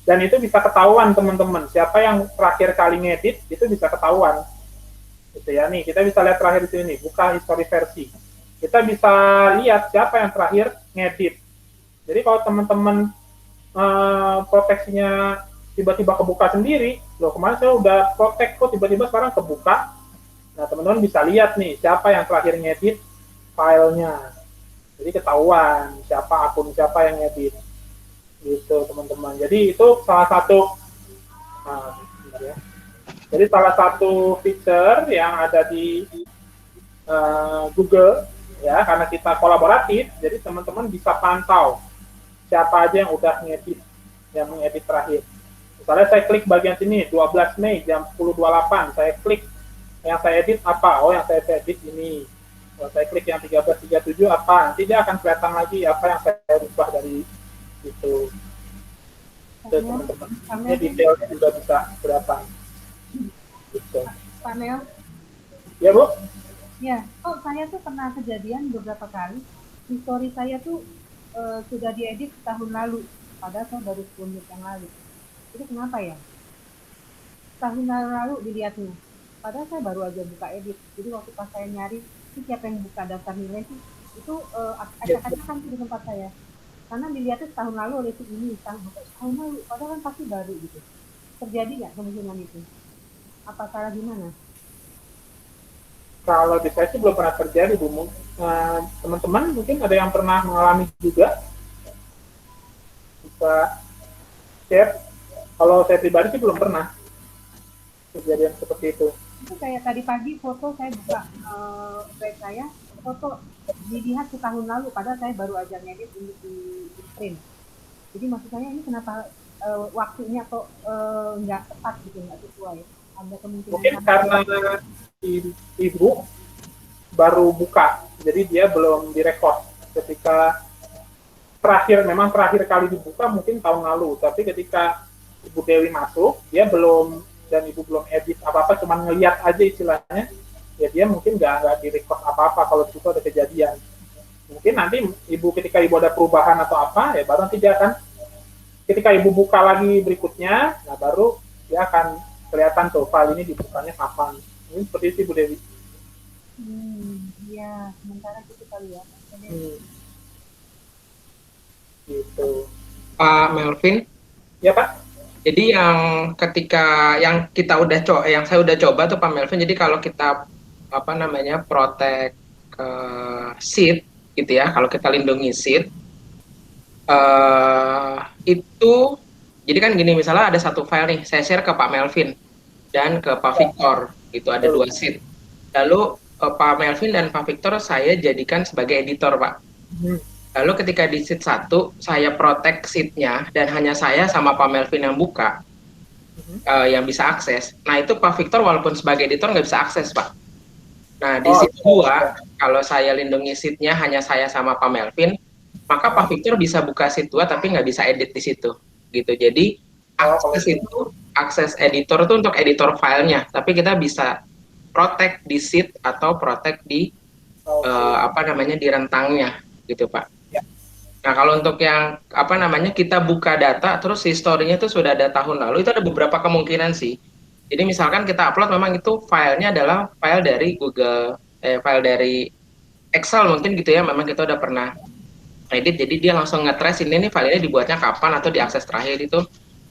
Dan itu bisa ketahuan teman-teman, siapa yang terakhir kali ngedit itu bisa ketahuan. Gitu ya, nih kita bisa lihat terakhir di sini, buka history versi. Kita bisa lihat siapa yang terakhir ngedit. Jadi kalau teman-teman proteksinya tiba-tiba kebuka sendiri, loh kemarin saya udah protect kok tiba-tiba sekarang kebuka. Nah teman-teman bisa lihat nih siapa yang terakhir ngedit filenya. Jadi ketahuan akun siapa yang ngedit. Gitu teman-teman. Jadi itu salah satu ya. Jadi salah satu feature yang ada di Google ya, karena kita kolaboratif, jadi teman-teman bisa pantau siapa aja yang udah ngedit, yang mengedit terakhir. Misalnya saya klik bagian sini 12 Mei jam 10.28, saya klik yang saya edit apa? Oh yang saya edit ini. Kalau saya klik yang 13.37 apa? Nanti dia akan kelihatan lagi apa yang saya rubah dari itu. Itu teman-teman. Ini detailnya juga bisa kelihatan. Gitu. Pak Mel? Ya Bu? Ya, saya tuh pernah kejadian beberapa kali. History saya tuh sudah diedit tahun lalu, padahal saya baru 10 menit yang lalu. Itu kenapa ya? Tahun lalu dilihat nih. padahal saya baru aja buka edit. Jadi waktu pas saya nyari ini siapa yang buka daftar nilai sih, itu acak-acakan di tempat saya, karena dilihatnya setahun lalu oleh si ini, tahun lalu, padahal kan pasti baru gitu. Terjadi nggak kemungkinan itu? Apa salah gimana? Kalau di saya sih belum pernah terjadi, Bu. Teman-teman mungkin ada yang pernah mengalami juga, bisa share. Kalau saya pribadi sih belum pernah kejadian seperti itu. Itu kayak tadi pagi foto saya buka web saya, foto dilihat setahun lalu, padahal saya baru aja ngedit untuk di print. Jadi maksud saya ini kenapa waktunya atau nggak tepat gitu, nggak sesuai? Ada kemungkinan Mungkin karena ibu baru buka, jadi dia belum direkod. Ketika memang terakhir kali dibuka mungkin tahun lalu, tapi ketika Ibu Dewi masuk, dia belum, dan Ibu belum edit apa-apa, cuma ngeliat aja istilahnya, ya dia mungkin nggak direcord apa-apa kalau itu ada kejadian. Mungkin nanti Ibu ketika Ibu ada perubahan atau apa, ya baru nanti dia akan, ketika Ibu buka lagi berikutnya, nah baru dia akan kelihatan tuh file ini dibukanya kapan. Ini seperti itu Ibu Dewi. Iya, sementara gitu kali ya. Gitu. Pak Melvin? Ya Pak? Jadi yang ketika yang kita udah yang saya udah coba tuh Pak Melvin, jadi kalau kita protect seed gitu ya, kalau kita lindungi seed itu, jadi kan gini, misalnya ada satu file nih, saya share ke Pak Melvin dan ke Pak Victor, itu ada 2 seed. Lalu Pak Melvin dan Pak Victor saya jadikan sebagai editor, Pak. Lalu ketika di sheet 1, saya protect sheet-nya dan hanya saya sama Pak Melvin yang buka, yang bisa akses. Nah itu Pak Victor walaupun sebagai editor nggak bisa akses, Pak. Nah di sheet 2, kalau saya lindungi sheet-nya hanya saya sama Pak Melvin, maka Pak Victor bisa buka sheet 2 tapi nggak bisa edit di situ. Gitu. Jadi akses editor itu untuk editor filenya, tapi kita bisa protect di sheet atau protect di di rentangnya, gitu Pak. Nah, kalau untuk yang kita buka data terus historinya itu sudah ada tahun lalu, itu ada beberapa kemungkinan sih. Jadi misalkan kita upload memang itu filenya adalah file dari file dari Excel mungkin gitu ya, memang kita udah pernah edit, jadi dia langsung nge-trace ini file ini dibuatnya kapan atau diakses terakhir itu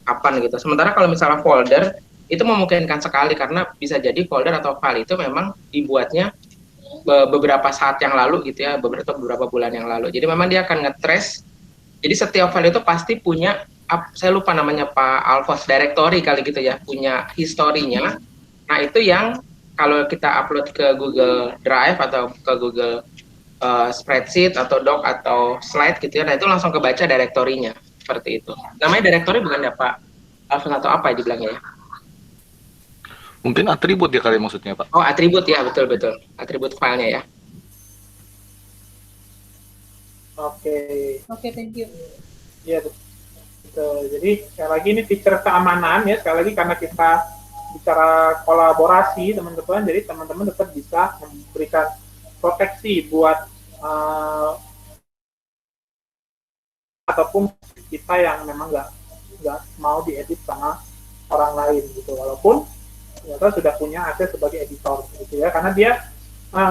kapan gitu. Sementara kalau misalnya folder itu memungkinkan sekali karena bisa jadi folder atau file itu memang dibuatnya beberapa saat yang lalu gitu ya, beberapa bulan yang lalu. Jadi memang dia akan nge-trace. Jadi setiap file itu pasti punya, saya lupa namanya Pak Alfons, directory kali gitu ya, punya historinya. Nah itu yang kalau kita upload ke Google Drive atau ke Google spreadsheet atau doc atau slide gitu ya, nah itu langsung kebaca directory-nya seperti itu. Namanya directory bukan ya Pak Alfons atau apa ya dibilangnya ya? Mungkin atribut ya kali maksudnya Pak. Oh atribut ya, betul-betul. Atribut filenya ya. Oke, thank you. Iya, betul. Jadi sekali lagi ini feature keamanan ya, sekali lagi karena kita bicara kolaborasi teman-teman, jadi teman-teman tetap bisa memberikan proteksi buat ataupun kita yang memang nggak mau diedit sama orang lain gitu, walaupun ternyata sudah punya akses sebagai editor gitu ya, karena dia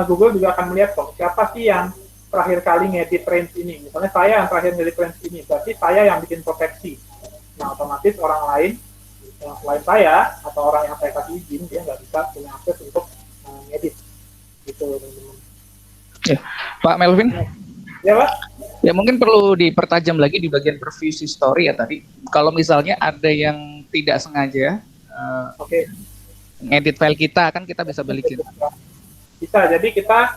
Google juga akan melihat kok siapa sih yang terakhir kali ngedit range ini, misalnya saya yang terakhir ngedit range ini, berarti saya yang bikin proteksi. Nah otomatis orang lain yang selain saya atau orang yang saya kasih izin dia nggak bisa punya akses untuk ngedit gitu teman-teman. Ya, Pak Melvin. Ya Pak. Ya mungkin perlu dipertajam lagi di bagian preview history ya tadi. Kalau misalnya ada yang tidak sengaja ngedit file kita, kan kita bisa balikin. Bisa, jadi kita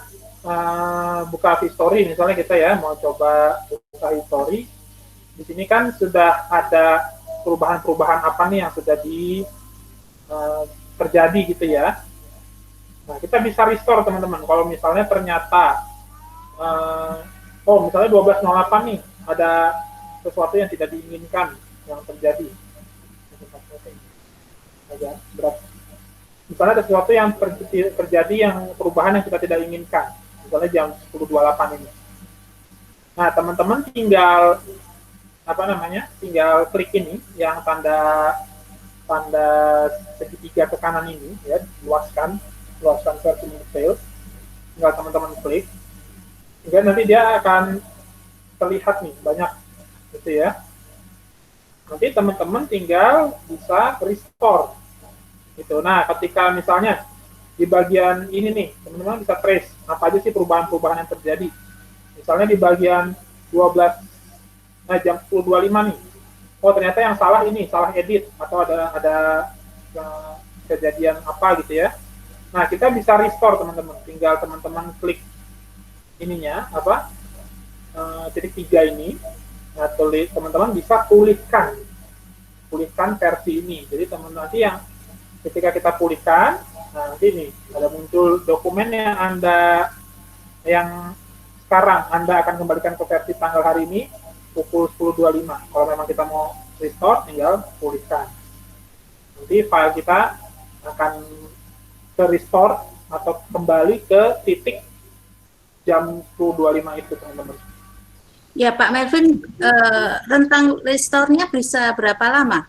buka history, misalnya kita ya mau coba buka history. Di sini kan sudah ada perubahan-perubahan apa nih yang sudah terjadi gitu ya. Nah, kita bisa restore teman-teman. Kalau misalnya ternyata misalnya 12.08 nih ada sesuatu yang tidak diinginkan yang terjadi. Misalnya ada sesuatu yang terjadi yang perubahan yang kita tidak inginkan, misalnya jam 10.28 ini. Nah, teman-teman tinggal tinggal klik ini yang tanda tanda segitiga ke kanan ini, ya, luaskan versi detail, tinggal teman-teman klik, sehingga nanti dia akan terlihat nih banyak, gitu ya. Nanti teman-teman tinggal bisa restore, gitu. Nah, ketika misalnya di bagian ini nih, teman-teman bisa trace apa aja sih perubahan-perubahan yang terjadi. Misalnya di bagian 12, jam 10.25 nih, oh ternyata yang salah ini, salah edit, atau ada kejadian apa gitu ya. Nah, kita bisa restore teman-teman, tinggal teman-teman klik ininya, titik 3 ini, nah teman-teman bisa pulihkan versi ini. Jadi teman-teman nanti yang ketika kita pulihkan, nah nanti nih, ada muncul dokumen yang sekarang Anda akan kembalikan ke versi tanggal hari ini, pukul 10.25. Kalau memang kita mau restore, tinggal pulihkan. Nanti file kita akan ke restore atau kembali ke titik jam 10.25 itu, teman-teman. Ya Pak Melvin, rentang restore-nya bisa berapa lama?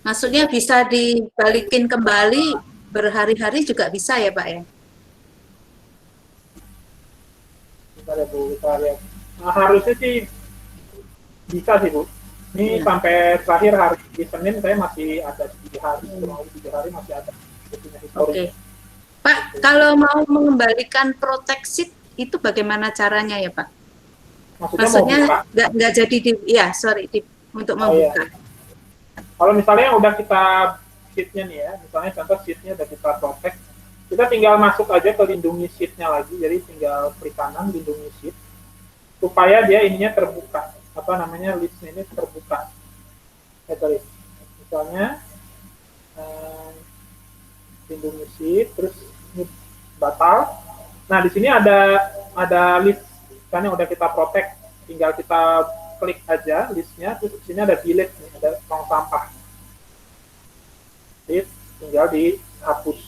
Maksudnya bisa dibalikin kembali berhari-hari juga bisa ya Pak ya? Bentar ya Bu, kita lihat. Nah, harusnya sih bisa sih Bu. Ini sampai terakhir hari Senin saya masih ada 3 hari, kurang lebih 3 hari masih ada. Oke. Pak, kalau mau mengembalikan protect sheet itu bagaimana caranya ya Pak? Maksudnya nggak jadi untuk membuka. Iya. Kalau misalnya udah kita sheet-nya nih ya, misalnya contoh sheet-nya udah kita protect, kita tinggal masuk aja ke lindungi sheet-nya lagi, jadi tinggal klik kanan lindungi sheet, supaya dia ininya terbuka, list-nya ini terbuka. Misalnya lindungi sheet, terus ini batal. Nah di sini ada list kan yang udah kita protect, tinggal kita klik aja listnya, terus di sini ada delete nih, ada tong sampah. Jadi tinggal dihapus.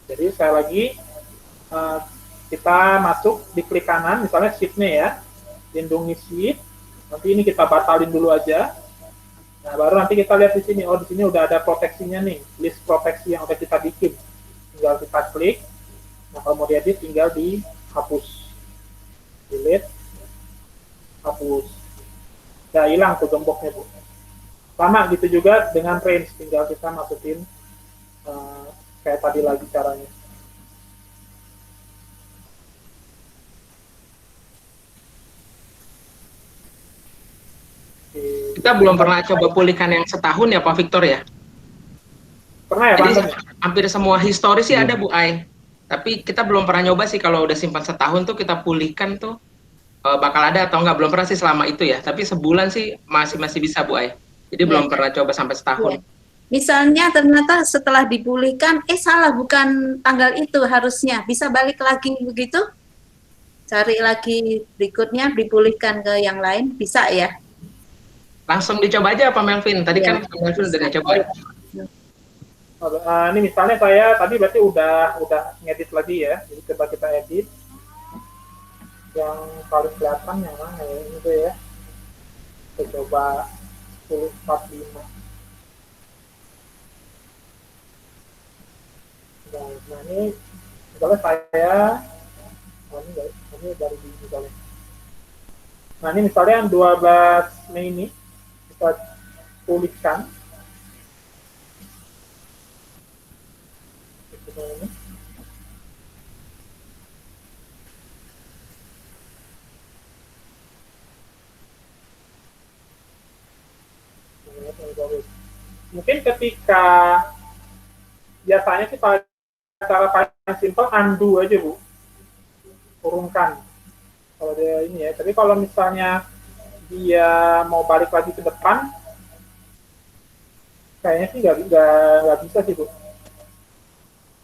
Jadi saya lagi kita masuk di klik kanan, misalnya sheet-nya ya, lindungi sheet. Nanti ini kita batalin dulu aja. Nah baru nanti kita lihat di sini, oh di sini udah ada proteksinya nih, list proteksi yang udah kita bikin. Tinggal kita klik. Nah kalau mau diedit tinggal dihapus, delete, hapus. Ya hilang tuh gemboknya Bu. Sama gitu juga dengan range, tinggal kita masukin kayak tadi lagi caranya. Kita belum pernah coba pulihkan yang setahun ya Pak Victor ya? Pernah ya Pak? Jadi hampir semua histori sih ada Bu Ai. Tapi kita belum pernah nyoba sih kalau udah simpan setahun tuh kita pulihkan tuh bakal ada atau enggak, belum pernah sih selama itu ya. Tapi sebulan sih masih bisa Bu Ai. Jadi belum pernah coba sampai setahun. Misalnya ternyata setelah dipulihkan, salah bukan tanggal itu harusnya, bisa balik lagi begitu? Cari lagi berikutnya, dipulihkan ke yang lain, bisa ya? Langsung dicoba aja Pak Melvin. Tadi kan Pak Melvin udah coba. Ini misalnya saya tadi berarti udah ngedit lagi ya. Jadi coba kita edit. Yang paling kelihatan yang mana ya, ini tuh ya. Kita coba 10.45. Nah ini misalnya saya, ini dari misalnya. Nah ini misalnya yang 12 Mei ini kita pulihkan. Ini. Mungkin ketika biasanya sih cara paling simpel undo aja Bu, urungkan kalau dia ini ya. Tapi kalau misalnya dia mau balik lagi ke depan, kayaknya sih nggak bisa sih Bu.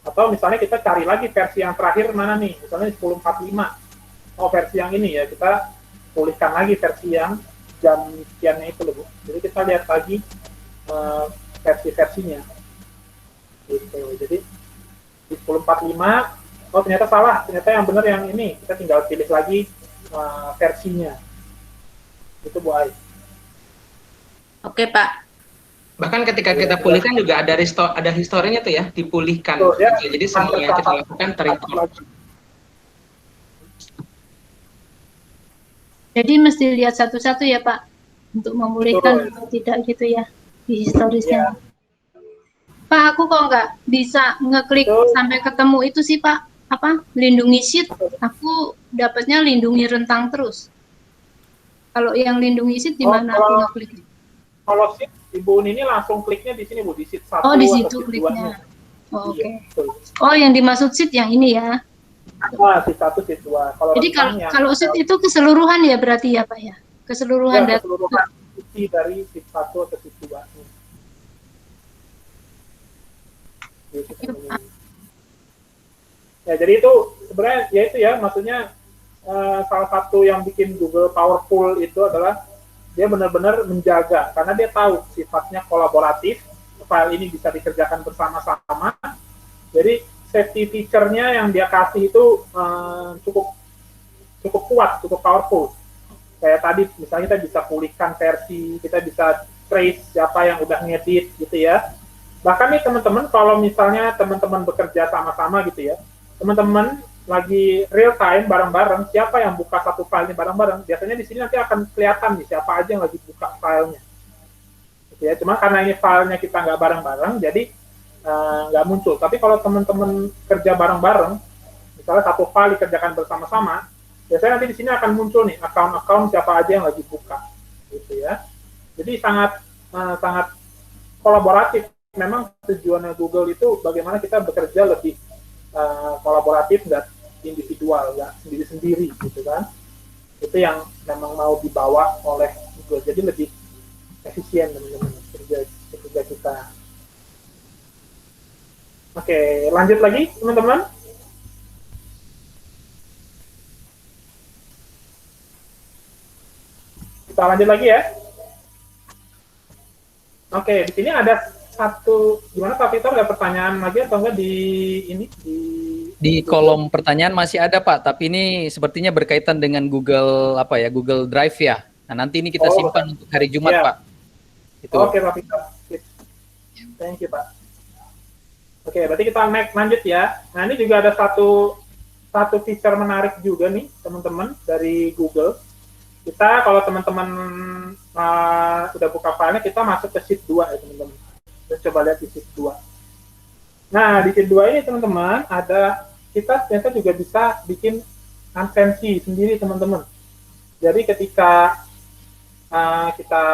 Atau misalnya kita cari lagi versi yang terakhir mana nih, misalnya 10.45. Oh versi yang ini ya, kita pulihkan lagi versi yang jam sekiannya itu loh Bu. Jadi kita lihat lagi versi-versinya. Gitu. Jadi di 10.45, oh ternyata salah, ternyata yang benar yang ini, kita tinggal pilih lagi versinya. Itu Bu Ai. Oke, Pak. Bahkan ketika kita pulihkan juga ada historinya tuh ya, dipulihkan. Betul, ya. Jadi semua yang kita lakukan terrecord. Jadi mesti lihat satu-satu ya Pak, untuk memulihkan atau tidak gitu ya, di historisnya. Pak, aku kok nggak bisa ngeklik sampai ketemu itu sih Pak, apa, lindungi sheet, aku dapatnya lindungi rentang terus. Kalau yang lindungi sheet di mana aku ngeklik? Kalau sheet, Ibu ini langsung kliknya di sini Bu, di sheet 1 Oh, di atau situ sheet kliknya. 2-nya. Oh, Iya, oke. Oh, yang dimaksud sheet yang ini ya. Nah, sheet 1, sheet 2. Jadi kalau sheet itu keseluruhan ya berarti ya Pak ya? Keseluruhan ya, data. keseluruhan isi dari sheet 1 atau sheet 2. Ya, jadi itu sebenarnya ya itu ya, maksudnya salah satu yang bikin Google powerful itu adalah dia benar-benar menjaga, karena dia tahu sifatnya kolaboratif, file ini bisa dikerjakan bersama-sama. Jadi safety feature-nya yang dia kasih itu cukup kuat, cukup powerful. Kayak tadi misalnya kita bisa pulihkan versi, kita bisa trace siapa yang udah ngedit gitu ya. Bahkan nih teman-teman, kalau misalnya teman-teman bekerja sama-sama gitu ya, teman-teman lagi real time bareng-bareng, siapa yang buka satu file ini bareng-bareng, biasanya di sini nanti akan kelihatan nih siapa aja yang lagi buka filenya. Gitu ya. Cuma karena ini filenya kita nggak bareng-bareng, jadi nggak muncul. Tapi kalau teman-teman kerja bareng-bareng, misalnya satu file dikerjakan bersama-sama, biasanya nanti di sini akan muncul nih akun-akun siapa aja yang lagi buka, gitu ya. Jadi sangat kolaboratif. Memang tujuannya Google itu bagaimana kita bekerja lebih kolaboratif dan individual, nggak sendiri-sendiri gitu kan. Itu yang memang mau dibawa oleh Google, jadi lebih efisien teman-teman kerja kita. Oke, lanjut lagi teman-teman. Kita lanjut lagi ya. Oke, di sini ada satu, gimana Pak Victor, ada pertanyaan lagi atau enggak di ini di kolom pertanyaan masih ada Pak, tapi ini sepertinya berkaitan dengan Google apa ya, Google Drive ya. Nah, nanti ini kita simpan untuk hari Jumat Pak. Itu. Oke Pak Victor. Thank you Pak. Oke, berarti kita lanjut ya. Nah, ini juga ada satu feature menarik juga nih teman-teman dari Google. Kita kalau teman-teman udah buka filenya, kita masuk ke sheet 2 ya teman-teman. Kita coba lihat di sheet 2. Nah, di sheet 2 ini teman-teman kita ternyata juga bisa bikin absensi sendiri teman-teman. Jadi ketika kita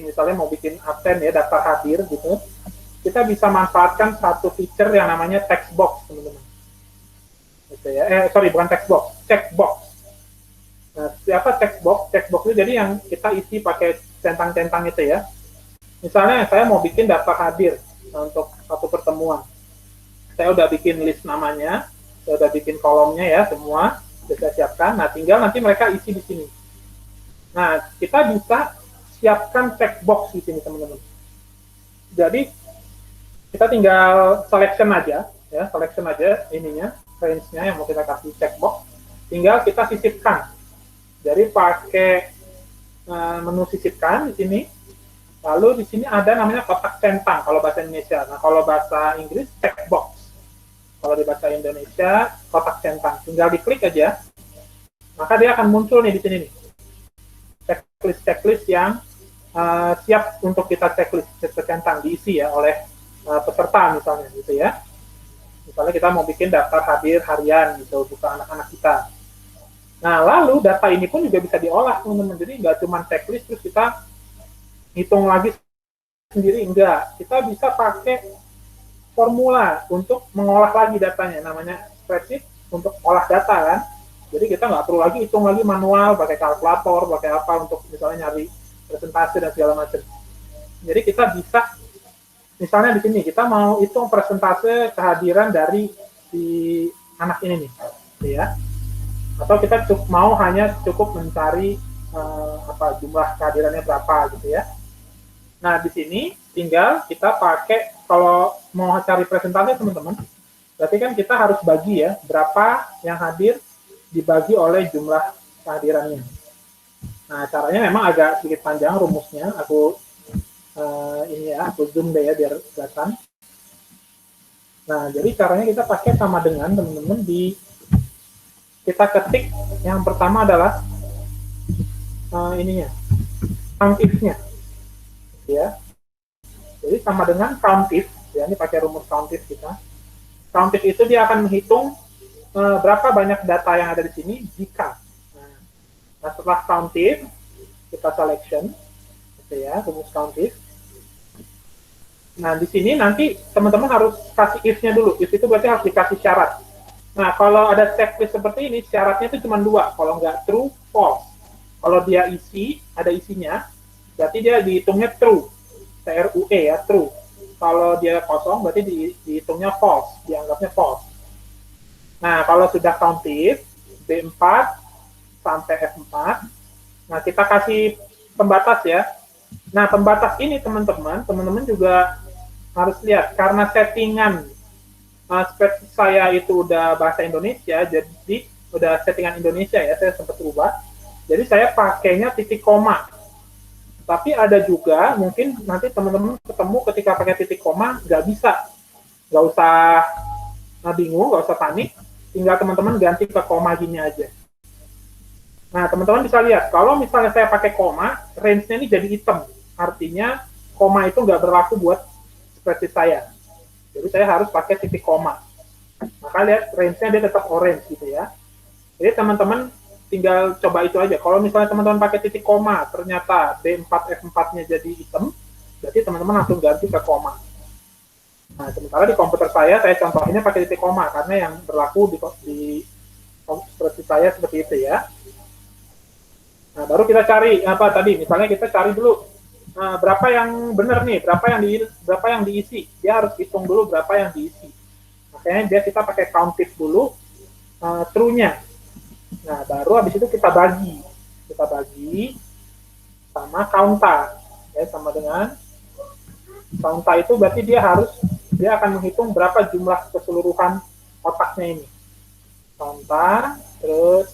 misalnya mau bikin absen ya, daftar hadir gitu, kita bisa manfaatkan satu feature yang namanya text box teman-teman. Gitu ya. Bukan text box, checkbox. Nah, siapa checkbox? Checkbox itu jadi yang kita isi pakai centang-centang itu ya. Misalnya saya mau bikin daftar hadir untuk satu pertemuan. Saya udah bikin list namanya, saya udah bikin kolomnya ya semua, sudah saya siapkan. Nah, tinggal nanti mereka isi di sini. Nah, kita bisa siapkan checkbox di sini teman-teman. Jadi kita tinggal selection aja ininya, range-nya yang mau kita kasih checkbox. Tinggal kita sisipkan. Jadi pakai menu sisipkan di sini. Lalu di sini ada namanya kotak centang kalau bahasa Indonesia. Nah, kalau bahasa Inggris checkbox. Kalau di bahasa Indonesia kotak centang. Tinggal diklik aja. Maka dia akan muncul nih di sini nih. Checklist yang siap untuk kita checklist centang diisi ya oleh peserta misalnya gitu ya. Misalnya kita mau bikin daftar hadir harian gitu, buka anak-anak kita. Nah, lalu data ini pun juga bisa diolah teman-teman. Jadi nggak cuma checklist terus kita hitung lagi sendiri, enggak. Kita bisa pakai formula untuk mengolah lagi datanya, namanya spreadsheet untuk olah data kan. Jadi kita nggak perlu lagi hitung lagi manual, pakai kalkulator, pakai apa untuk misalnya nyari presentasi dan segala macam. Jadi kita bisa, misalnya di sini kita mau hitung persentase kehadiran dari si anak ini nih, gitu ya. Atau kita mau hanya cukup mencari jumlah kehadirannya berapa gitu ya. Nah, di sini tinggal kita pakai, kalau mau cari presentasi teman-teman, berarti kan kita harus bagi ya, berapa yang hadir dibagi oleh jumlah kehadirannya. Nah, caranya memang agak sedikit panjang rumusnya. Aku aku zoom deh ya biar kelihatan. Nah, jadi caranya kita pakai sama dengan teman-teman kita ketik yang pertama adalah count if-nya, ya. Jadi sama dengan count if, ya ini pakai rumus count if kita. Count if itu dia akan menghitung berapa banyak data yang ada di sini jika. Nah, setelah count if kita selection, gitu ya, rumus count if. Nah, di sini nanti teman-teman harus kasih if-nya dulu. If itu berarti harus dikasih syarat. Nah, kalau ada checklist seperti ini, syaratnya itu cuma 2. Kalau nggak true, false. Kalau dia isi, ada isinya, berarti dia dihitungnya true. TRUE ya, true. Kalau dia kosong, berarti dihitungnya false. Dianggapnya false. Nah, kalau sudah count if, B4 sampai F4, nah kita kasih pembatas ya. Nah, pembatas ini teman-teman juga harus lihat, karena settingan spreadsheet saya itu udah bahasa Indonesia, jadi udah settingan Indonesia ya, saya sempat ubah. Jadi saya pakainya titik koma. Tapi ada juga mungkin nanti teman-teman ketemu ketika pakai titik koma nggak bisa, nggak usah bingung, nggak usah panik, tinggal teman-teman ganti ke koma gini aja. Nah, teman-teman bisa lihat, kalau misalnya saya pakai koma, range-nya ini jadi hitam. Artinya koma itu nggak berlaku buat spreadsheet saya. Jadi saya harus pakai titik koma. Maka lihat range-nya dia tetap orange gitu ya. Jadi teman-teman tinggal coba itu aja. Kalau misalnya teman-teman pakai titik koma, ternyata B4 F4-nya jadi hitam, berarti teman-teman langsung ganti ke koma. Nah, sementara di komputer saya contohnya pakai titik koma karena yang berlaku di spreadsheet saya seperti itu ya. Nah, baru kita cari apa tadi? Misalnya kita cari dulu berapa yang benar nih, berapa yang diisi. Dia harus hitung dulu berapa yang diisi. Makanya kita pakai count if dulu true-nya. Nah, baru habis itu kita bagi sama counta. Ya, sama dengan counta itu berarti dia akan menghitung berapa jumlah keseluruhan otaknya ini. Counta terus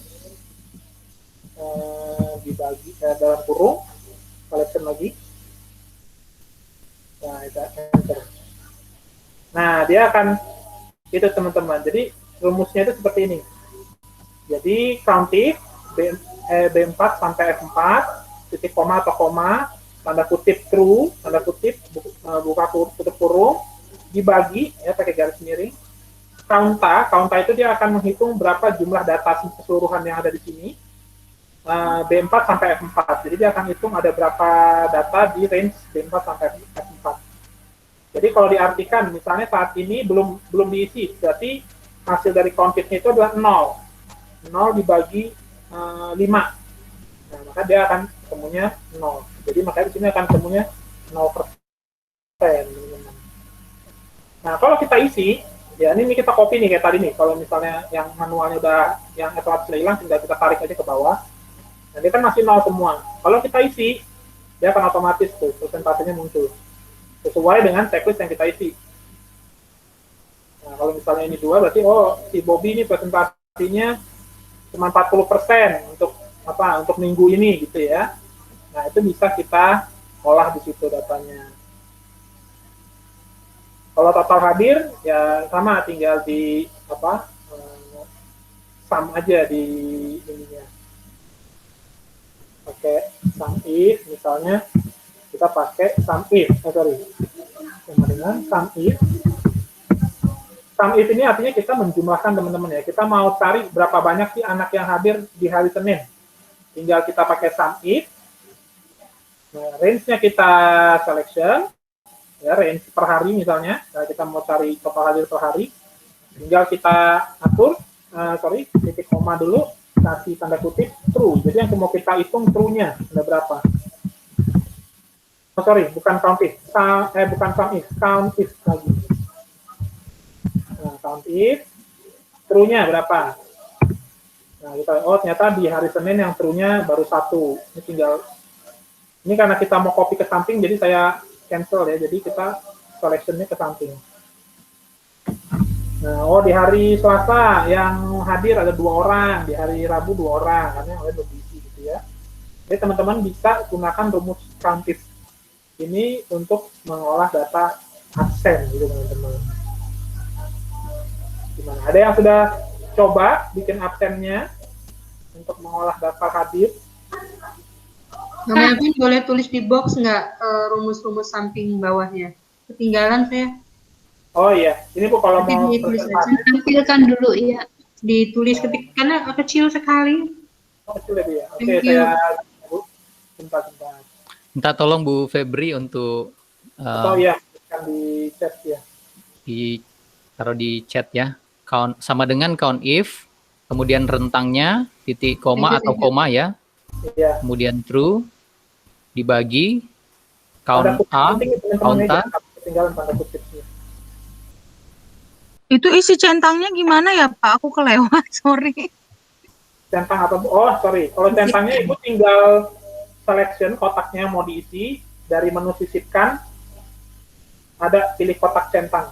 dibagi dalam kurung, selection lagi. Nah, kita enter. Nah, dia akan itu teman-teman. Jadi rumusnya itu seperti ini. Jadi count if B4 sampai F4 titik koma atau koma tanda kutip true, tanda kutip buka tutup kurung, dibagi ya pakai garis miring. Counta itu dia akan menghitung berapa jumlah data keseluruhan yang ada di sini. B4 sampai F4. Jadi dia akan hitung ada berapa data di range B4 sampai F4. Jadi kalau diartikan misalnya saat ini belum diisi, berarti hasil dari count if-nya itu adalah 0. 0 dibagi 5. Nah, maka dia akan ketemunya 0. Jadi makanya di sini akan ketemunya 0%. Nah, kalau kita isi, ya ini kita copy nih kayak tadi nih. Kalau misalnya yang manualnya yang otomatis hilang, tinggal kita tarik aja ke bawah. Nah, dia kan masih 0 semua. Kalau kita isi, dia akan otomatis tuh persentasenya muncul. Sesuai dengan checklist yang kita isi. Nah, kalau misalnya ini 2, berarti si Bobby ini presentasinya cuma 40% untuk minggu ini gitu ya. Nah, itu bisa kita olah di situ datanya. Kalau total hadir ya sama, tinggal di sum aja di ininya. Pakai sum if, misalnya kita pakai sum if, sama dengan sum if. Sum if ini artinya kita menjumlahkan teman-teman ya. Kita mau cari berapa banyak sih anak yang hadir di hari Senin. Tinggal kita pakai sum if. Nah, range-nya kita selection. Ya, range per hari misalnya. Nah, kita mau cari total hadir per hari. Tinggal kita atur, titik koma dulu, kasih tanda kutip true. Jadi yang mau kita hitung true-nya ada berapa. Bukan count if. Bukan sum if, count if lagi. Nah, count if, true-nya berapa? Nah, kita ternyata di hari Senin yang true-nya baru 1. Ini karena kita mau copy ke samping, jadi saya cancel ya. Jadi kita selection-nya ke samping. Nah, di hari Selasa yang hadir ada 2 orang, di hari Rabu 2 orang, karena yang lain lebih isi gitu ya. Jadi teman-teman bisa gunakan rumus COUNTIF ini untuk mengolah data absen gitu teman-teman. Gimana? Ada yang sudah coba bikin absennya untuk mengolah data hadir? Mungkin boleh tulis di box nggak rumus-rumus samping bawahnya? Ketinggalan saya. Oh iya, ini Bu kalau mau Ditulis aja. Tampilkan dulu ya. Ditulis karena kecil sekali. Oh, kecil ya Bu ya. Oke, Thank you. saya Bu. Bentar. Minta tolong Bu Febri untuk Oh iya, kan di chat ya. taruh di chat ya. Count sama dengan count if, kemudian rentangnya titik koma atau koma ya. Iya. Kemudian true dibagi count A, count A. Ketinggalan tanda kutipnya. Itu isi centangnya gimana ya Pak? Aku kelewat, sorry. Centang apa? Oh, sorry. Kalau centangnya Ibu tinggal selection kotaknya mau diisi, dari menu sisipkan, ada pilih kotak centang.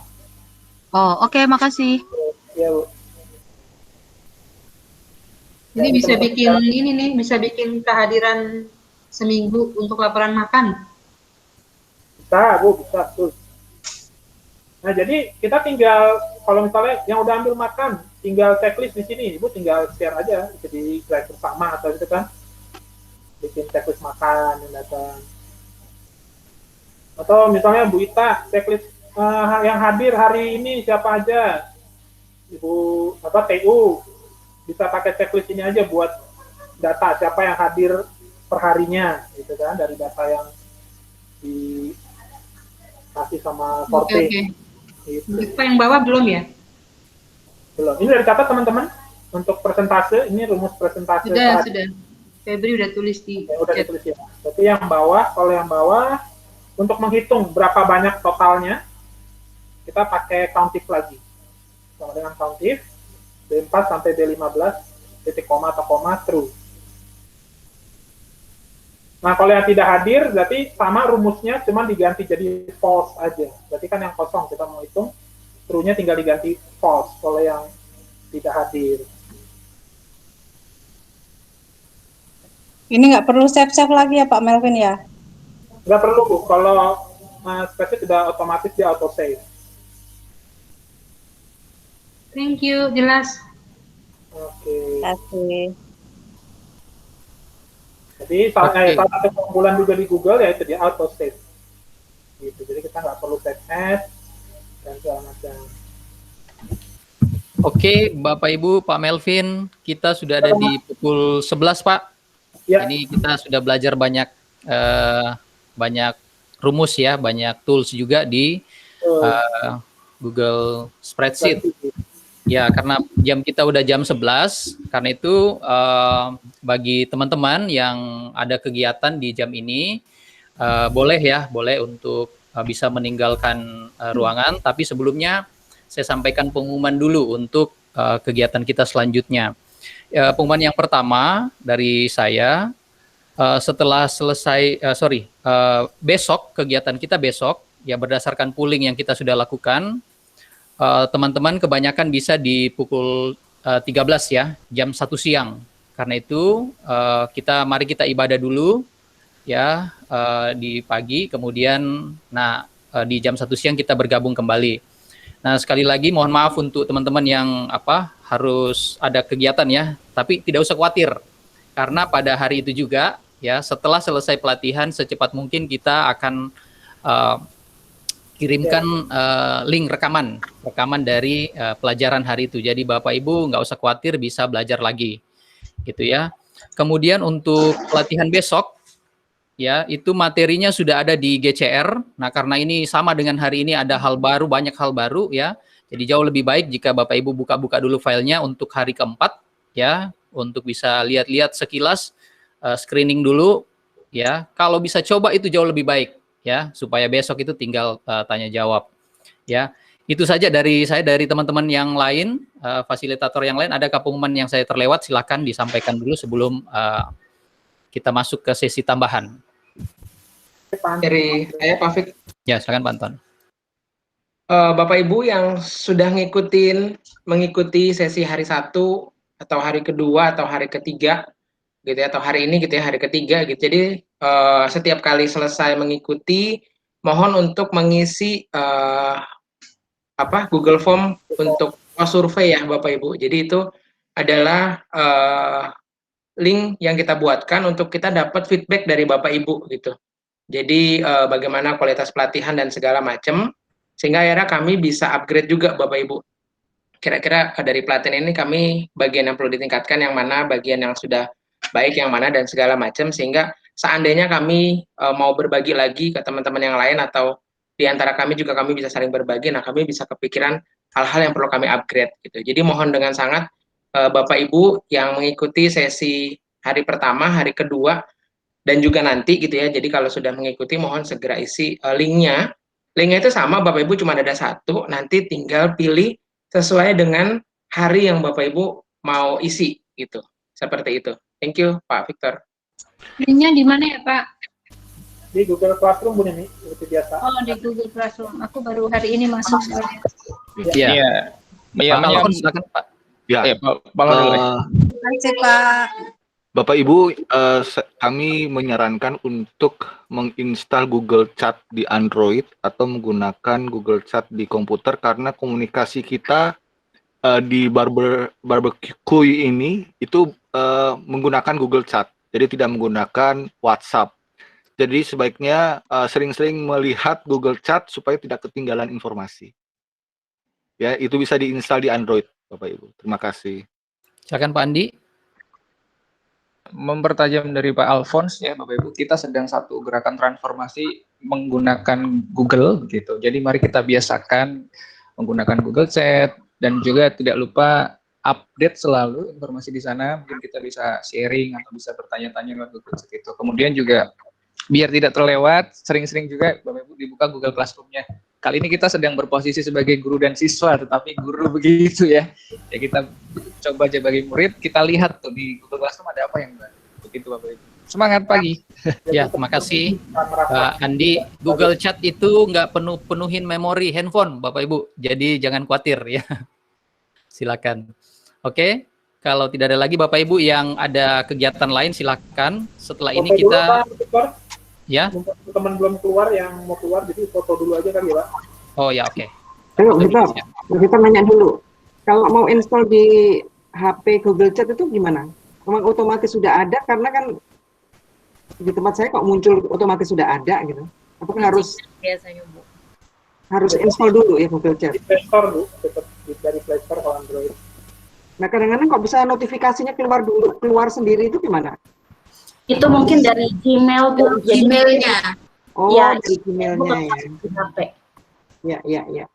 Oh, oke, makasih. Ya, Bu. Ini bisa bikin ini nih, bisa bikin kehadiran seminggu untuk laporan makan. Bisa, Bu, bisa. Tuh. Nah, jadi kita tinggal, kalau misalnya yang udah ambil makan, tinggal checklist di sini. Ibu tinggal share aja, jadi drive bersama atau gitu kan. Bikin checklist makan yang datang. Atau misalnya Bu Ita, checklist yang hadir hari ini siapa aja. Ibu TU bisa pakai checklist ini aja buat data siapa yang hadir perharinya gitu kan, dari data yang dikasih sama Forte. Oke. Gitu. Pak yang bawah belum ya? Belum. Ini udah dicatat teman-teman untuk persentase, ini rumus persentase. Sudah. Febri udah tulis di udah ditulis ya. Berarti yang bawah, kalau yang bawah untuk menghitung berapa banyak totalnya, kita pakai COUNTIF lagi. Sama dengan COUNTIF, B4 sampai B15, titik koma atau koma, true. Nah, kalau yang tidak hadir, berarti sama rumusnya, cuma diganti jadi false aja. Berarti kan yang kosong, kita mau hitung, true-nya tinggal diganti false, kalau yang tidak hadir. Ini nggak perlu save-save lagi ya Pak Melvin ya? Nggak perlu, Bu. Kalau spreadsheet sudah otomatis dia auto-save. Thank you, jelas. Oke. Terima kasih. Jadi salah satu keunggulan juga di Google yaitu dia auto save. Gitu. Jadi kita nggak perlu save as dan segala macam. Oke, Bapak Ibu, Pak Melvin, kita sudah ada di pukul 11, Pak. Ya. Ini kita sudah belajar banyak rumus ya, banyak tools juga di Google Spreadsheet. Ya, karena jam kita udah jam 11, karena itu bagi teman-teman yang ada kegiatan di jam ini, boleh untuk bisa meninggalkan ruangan, tapi sebelumnya saya sampaikan pengumuman dulu untuk kegiatan kita selanjutnya. Pengumuman yang pertama dari saya, setelah selesai, besok, kegiatan kita besok, ya berdasarkan polling yang kita sudah lakukan, teman-teman kebanyakan bisa di pukul 13 ya, jam 1 siang. Karena itu mari kita ibadah dulu ya di pagi, kemudian di jam 1 siang kita bergabung kembali. Nah, sekali lagi mohon maaf untuk teman-teman yang harus ada kegiatan ya, tapi tidak usah khawatir. Karena pada hari itu juga ya, setelah selesai pelatihan secepat mungkin kita akan kirimkan link rekaman dari pelajaran hari itu. Jadi Bapak Ibu nggak usah khawatir, bisa belajar lagi, gitu ya. Kemudian untuk pelatihan besok, ya itu materinya sudah ada di GCR. Nah karena ini sama dengan hari ini ada hal baru, banyak hal baru ya. Jadi jauh lebih baik jika Bapak Ibu buka-buka dulu filenya untuk hari keempat, ya, untuk bisa lihat-lihat sekilas, screening dulu, ya. Kalau bisa coba itu jauh lebih baik. Ya, supaya besok itu tinggal tanya jawab. Ya, itu saja dari saya, dari teman-teman yang lain, fasilitator yang lain. Adakah pengumuman yang saya terlewat? Silakan disampaikan dulu sebelum kita masuk ke sesi tambahan. Dari saya, Pak Fik. Ya, silakan Pak Anton. Bapak Ibu yang sudah mengikuti sesi hari 1 atau hari kedua atau hari ketiga, gitu ya, atau hari ini gitu ya, hari ketiga gitu. Jadi setiap kali selesai mengikuti, mohon untuk mengisi Google Form untuk survei ya Bapak Ibu. Jadi itu adalah link yang kita buatkan untuk kita dapat feedback dari Bapak Ibu gitu. Jadi bagaimana kualitas pelatihan dan segala macam, sehingga akhirnya kami bisa upgrade juga Bapak Ibu. Kira-kira dari pelatihan ini kami bagian yang perlu ditingkatkan yang mana, bagian yang sudah baik yang mana dan segala macam, sehingga seandainya kami mau berbagi lagi ke teman-teman yang lain atau di antara kami juga kami bisa saling berbagi, nah kami bisa kepikiran hal-hal yang perlu kami upgrade gitu. Jadi mohon dengan sangat Bapak Ibu yang mengikuti sesi hari pertama, hari kedua, dan juga nanti gitu ya. Jadi kalau sudah mengikuti mohon segera isi linknya. Linknya itu sama Bapak Ibu, cuma ada satu, nanti tinggal pilih sesuai dengan hari yang Bapak Ibu mau isi gitu. Seperti itu. Thank you Pak Victor. Linknya di mana ya Pak? Di Google Classroom Bu Nini, seperti biasa. Oh, di Google Classroom. Aku baru hari ini masuk soalnya. Iya. Pak Alfons, silakan Pak. Ya, Pak dulu ya. Terima kasih Pak. Bapak Ibu, kami menyarankan untuk menginstal Google Chat di Android atau menggunakan Google Chat di komputer karena komunikasi kita di barbecue ini itu menggunakan Google Chat, jadi tidak menggunakan WhatsApp. Jadi sebaiknya sering-sering melihat Google Chat supaya tidak ketinggalan informasi. Ya, itu bisa diinstal di Android, Bapak Ibu. Terima kasih. Silakan Pak Andi. Mempertajam dari Pak Alfons ya Bapak Ibu, kita sedang satu gerakan transformasi menggunakan Google gitu. Jadi mari kita biasakan menggunakan Google Chat dan juga tidak lupa update selalu informasi di sana. Mungkin kita bisa sharing atau bisa bertanya-tanya lewat Google Chat itu. Kemudian juga biar tidak terlewat, sering-sering juga Bapak Ibu dibuka Google Classroom-nya. Kali ini kita sedang berposisi sebagai guru dan siswa, tetapi guru begitu ya. Ya kita coba sebagai murid, kita lihat tuh di Google Classroom ada apa yang baru. Begitu Bapak Ibu. Semangat pagi. Ya, terima kasih Pak Andi. Google Chat itu nggak penuhin memori handphone Bapak Ibu. Jadi jangan khawatir ya. Silakan. Oke, kalau tidak ada lagi Bapak Ibu yang ada kegiatan lain silakan. Setelah ini kita ya. Teman belum keluar yang mau keluar, jadi foto dulu aja kali ya Pak. Oh ya, oke. Kita nanya dulu. Kalau mau install di HP Google Chat itu gimana? Memang otomatis sudah ada karena kan di tempat saya kok muncul otomatis sudah ada gitu. Apakah harus biasanya Bu? Harus install dulu ya Google Chat? Di Play Store Bu, tetap dari Play Store kalau Android. Nah kadang-kadang kok bisa notifikasinya keluar sendiri itu gimana? Itu mungkin dari Gmail Bu. Gmailnya. Oh, ya, dari Gmailnya ya. Di HP. Ya.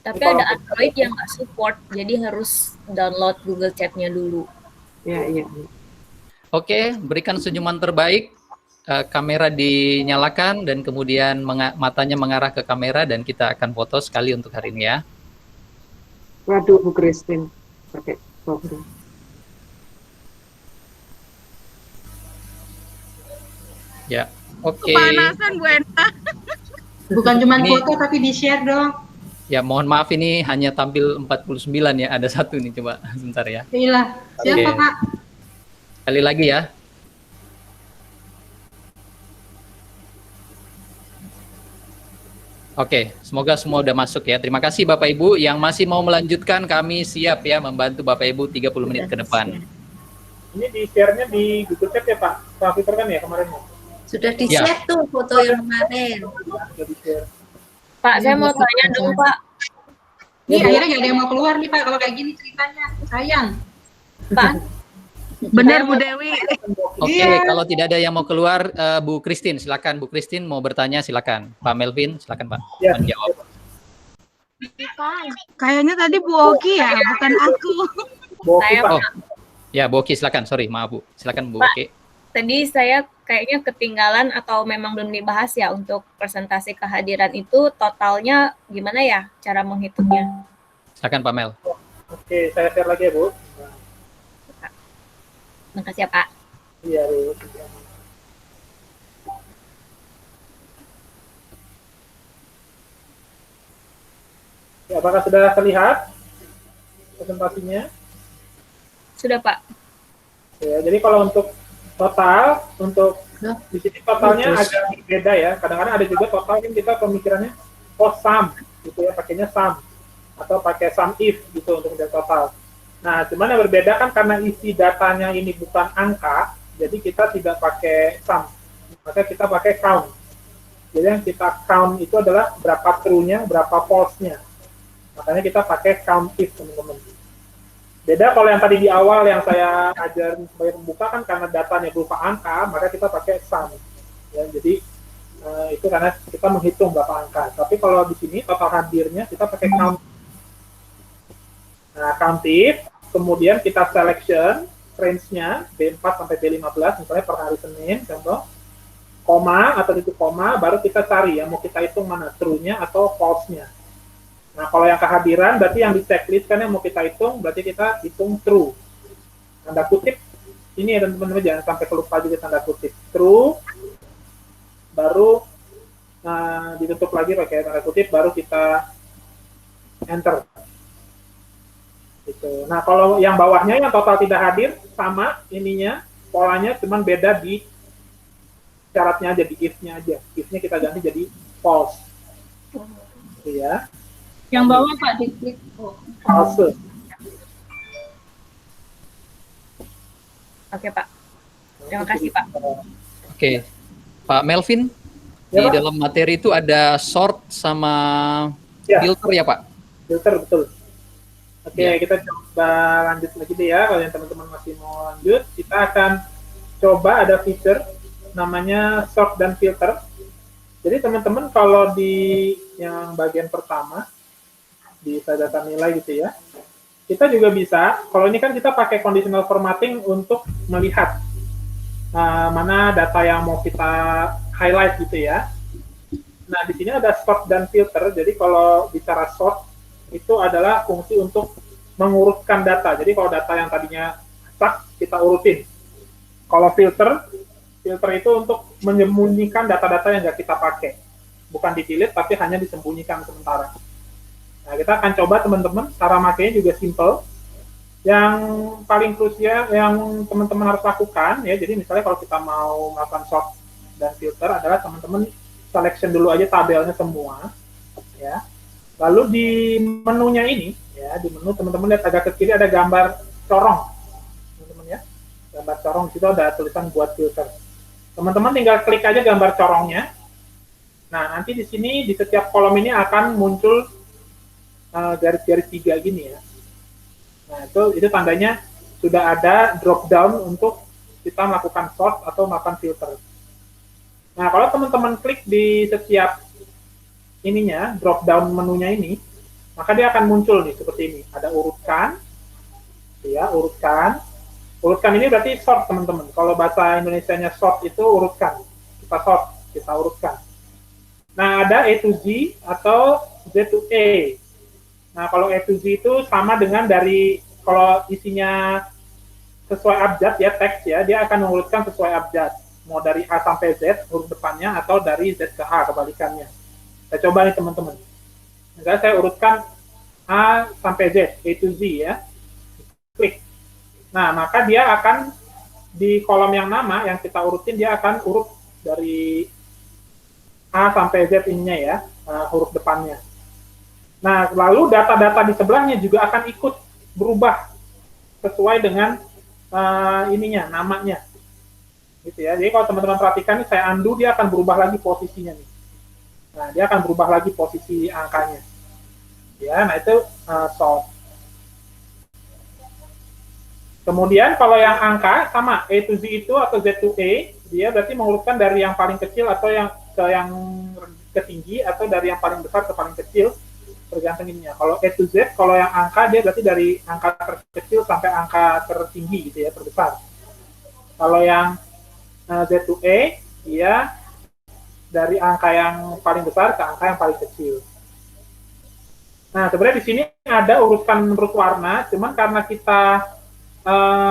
Tapi ada Android yang nggak support, jadi harus download Google Chat-nya dulu. Ya. Oke, berikan senyuman terbaik. Kamera dinyalakan dan kemudian matanya mengarah ke kamera dan kita akan foto sekali untuk hari ini ya. Waduh, Bu Christine pakai foto. Ya, oke. Kepanasan Bu Enta. Bukan cuma Ini- foto tapi di-share dong. Ya, mohon maaf ini hanya tampil 49 ya. Ada satu nih, coba sebentar ya. Iya. Siapa Oke. Pak? Sekali lagi ya. Oke, semoga semua udah masuk ya. Terima kasih Bapak Ibu yang masih mau melanjutkan, kami siap ya membantu Bapak Ibu 30 menit ke depan. Ini di share-nya di Google Chat ya Pak? Pak Victor kan ya kemarin ya? Sudah di-share tuh foto yang kemarin. Sudah di-share. Pak, saya mau tanya dong Pak. Nih akhirnya nggak ada yang mau keluar nih Pak kalau kayak gini ceritanya. Sayang. Pak, Benar Bu Dewi. Oke, kalau tidak ada yang mau keluar, Bu Christine, silakan. Bu Christine mau bertanya, silakan. Pak Melvin, silakan Pak. Ya. Menjawab. Kayaknya tadi Bu Oki ya, bukan aku. saya Oh, Pak, ya Bu Oki, silakan. Sorry, maaf Bu. Silakan Bu Pak. Oki. tadi saya kayaknya ketinggalan atau memang belum dibahas ya untuk presentasi kehadiran itu totalnya gimana ya cara menghitungnya? Silakan Pak Mel. Oke, saya share lagi ya Bu. Makasih ya Pak. Iya Bu. Ya, apakah sudah terlihat presentasinya? Sudah Pak. Ya, jadi kalau untuk total, untuk di sini totalnya agak beda ya. Kadang-kadang ada juga total yang kita pemikirannya sum gitu ya, pakainya sum atau pakai sum if gitu untuk data total. Nah, cuman yang berbeda kan karena isi datanya ini bukan angka, jadi kita tidak pakai sum, maka kita pakai count. Jadi yang kita count itu adalah berapa true-nya, berapa false-nya. Makanya kita pakai count if, teman-teman. Beda kalau yang tadi di awal yang saya ajar sebagai pembuka kan karena datanya berupa angka, maka kita pakai sum. Ya, jadi itu karena kita menghitung berapa angka. Tapi kalau di sini total hadirnya kita pakai count. Nah, count if, kemudian kita selection range-nya B4 sampai B15, misalnya per hari Senin, contoh, koma atau titik koma, baru kita cari yang mau kita hitung mana, true-nya atau false-nya. Nah, kalau yang kehadiran, berarti yang di checklist kan yang mau kita hitung, berarti kita hitung true. Tanda kutip, ini ya teman-teman, jangan sampai kelupa juga tanda kutip. True, baru ditutup lagi pakai tanda kutip, baru kita enter. Gitu. Nah, kalau yang bawahnya yang total tidak hadir, sama ininya, polanya, cuman beda di syaratnya aja, di if-nya aja. If-nya kita ganti jadi false. Gitu ya. Yang bawah Pak diklik. False. Oke Pak. Terima kasih Pak. Oke, Pak Melvin, Ya, di Pak. dalam materi itu ada sort sama Ya. filter ya Pak? Filter, betul. Oke, Ya. kita coba lanjut lagi deh ya. Kalau yang teman-teman masih mau lanjut, kita akan coba ada feature namanya sort dan filter. Jadi teman-teman kalau di yang bagian pertama, di data nilai gitu ya, kita juga bisa, kalau ini kan kita pakai conditional formatting untuk melihat mana data yang mau kita highlight gitu ya. Nah, di sini ada sort dan filter. Jadi kalau bicara sort, itu adalah fungsi untuk mengurutkan data. Jadi kalau data yang tadinya stuck, kita urutin. Kalau filter itu untuk menyembunyikan data-data yang nggak kita pakai. Bukan di-delete, tapi hanya disembunyikan sementara. Nah, kita akan coba teman-teman, cara makainya juga simple. Yang paling krusial, yang teman-teman harus lakukan, ya, jadi misalnya kalau kita mau melakukan sort dan filter adalah teman-teman selection dulu aja tabelnya semua, ya. Lalu di menunya ini, ya, di menu teman-teman lihat agak ke kiri ada gambar corong, teman-teman ya. Gambar corong, di situ ada tulisan buat filter. Teman-teman tinggal klik aja gambar corongnya. Nah, nanti di sini di setiap kolom ini akan muncul garis-garis 3 gini ya. Nah, itu tandanya sudah ada drop down untuk kita melakukan sort atau melakukan filter. Nah, kalau teman-teman klik di setiap ininya, drop down menunya ini, maka dia akan muncul nih seperti ini. Ada urutkan, ya, urutkan. Urutkan ini berarti sort, teman-teman. Kalau bahasa Indonesianya sort itu urutkan. Kita sort, kita urutkan. Nah, ada A to Z atau Z to A. Nah, kalau A to Z itu sama dengan dari, kalau isinya sesuai abjad ya, teks ya, dia akan mengurutkan sesuai abjad. Mau dari A sampai Z, huruf depannya, atau dari Z ke A, kebalikannya. Saya coba nih teman-teman. Misalnya saya urutkan A sampai Z, A to Z ya. Klik. Nah, maka dia akan, di kolom yang nama, yang kita urutin, dia akan urut dari A sampai Z ininya ya, huruf depannya. Nah, lalu data-data di sebelahnya juga akan ikut berubah sesuai dengan ininya, namanya. Gitu ya. Jadi kalau teman-teman perhatikan, nih, saya undo, dia akan berubah lagi posisinya nih. Nah, dia akan berubah lagi posisi angkanya. Ya, nah itu sort. Kemudian kalau yang angka sama A to Z itu atau Z to A, dia berarti mengurutkan dari yang paling kecil atau yang ke tinggi, atau dari yang paling besar ke paling kecil, tergantung ininya. Kalau A to Z, kalau yang angka dia berarti dari angka terkecil sampai angka tertinggi gitu ya, terbesar. Kalau yang Z to A, dia dari angka yang paling besar ke angka yang paling kecil. Nah, sebenarnya di sini ada urutan menurut warna, cuman karena kita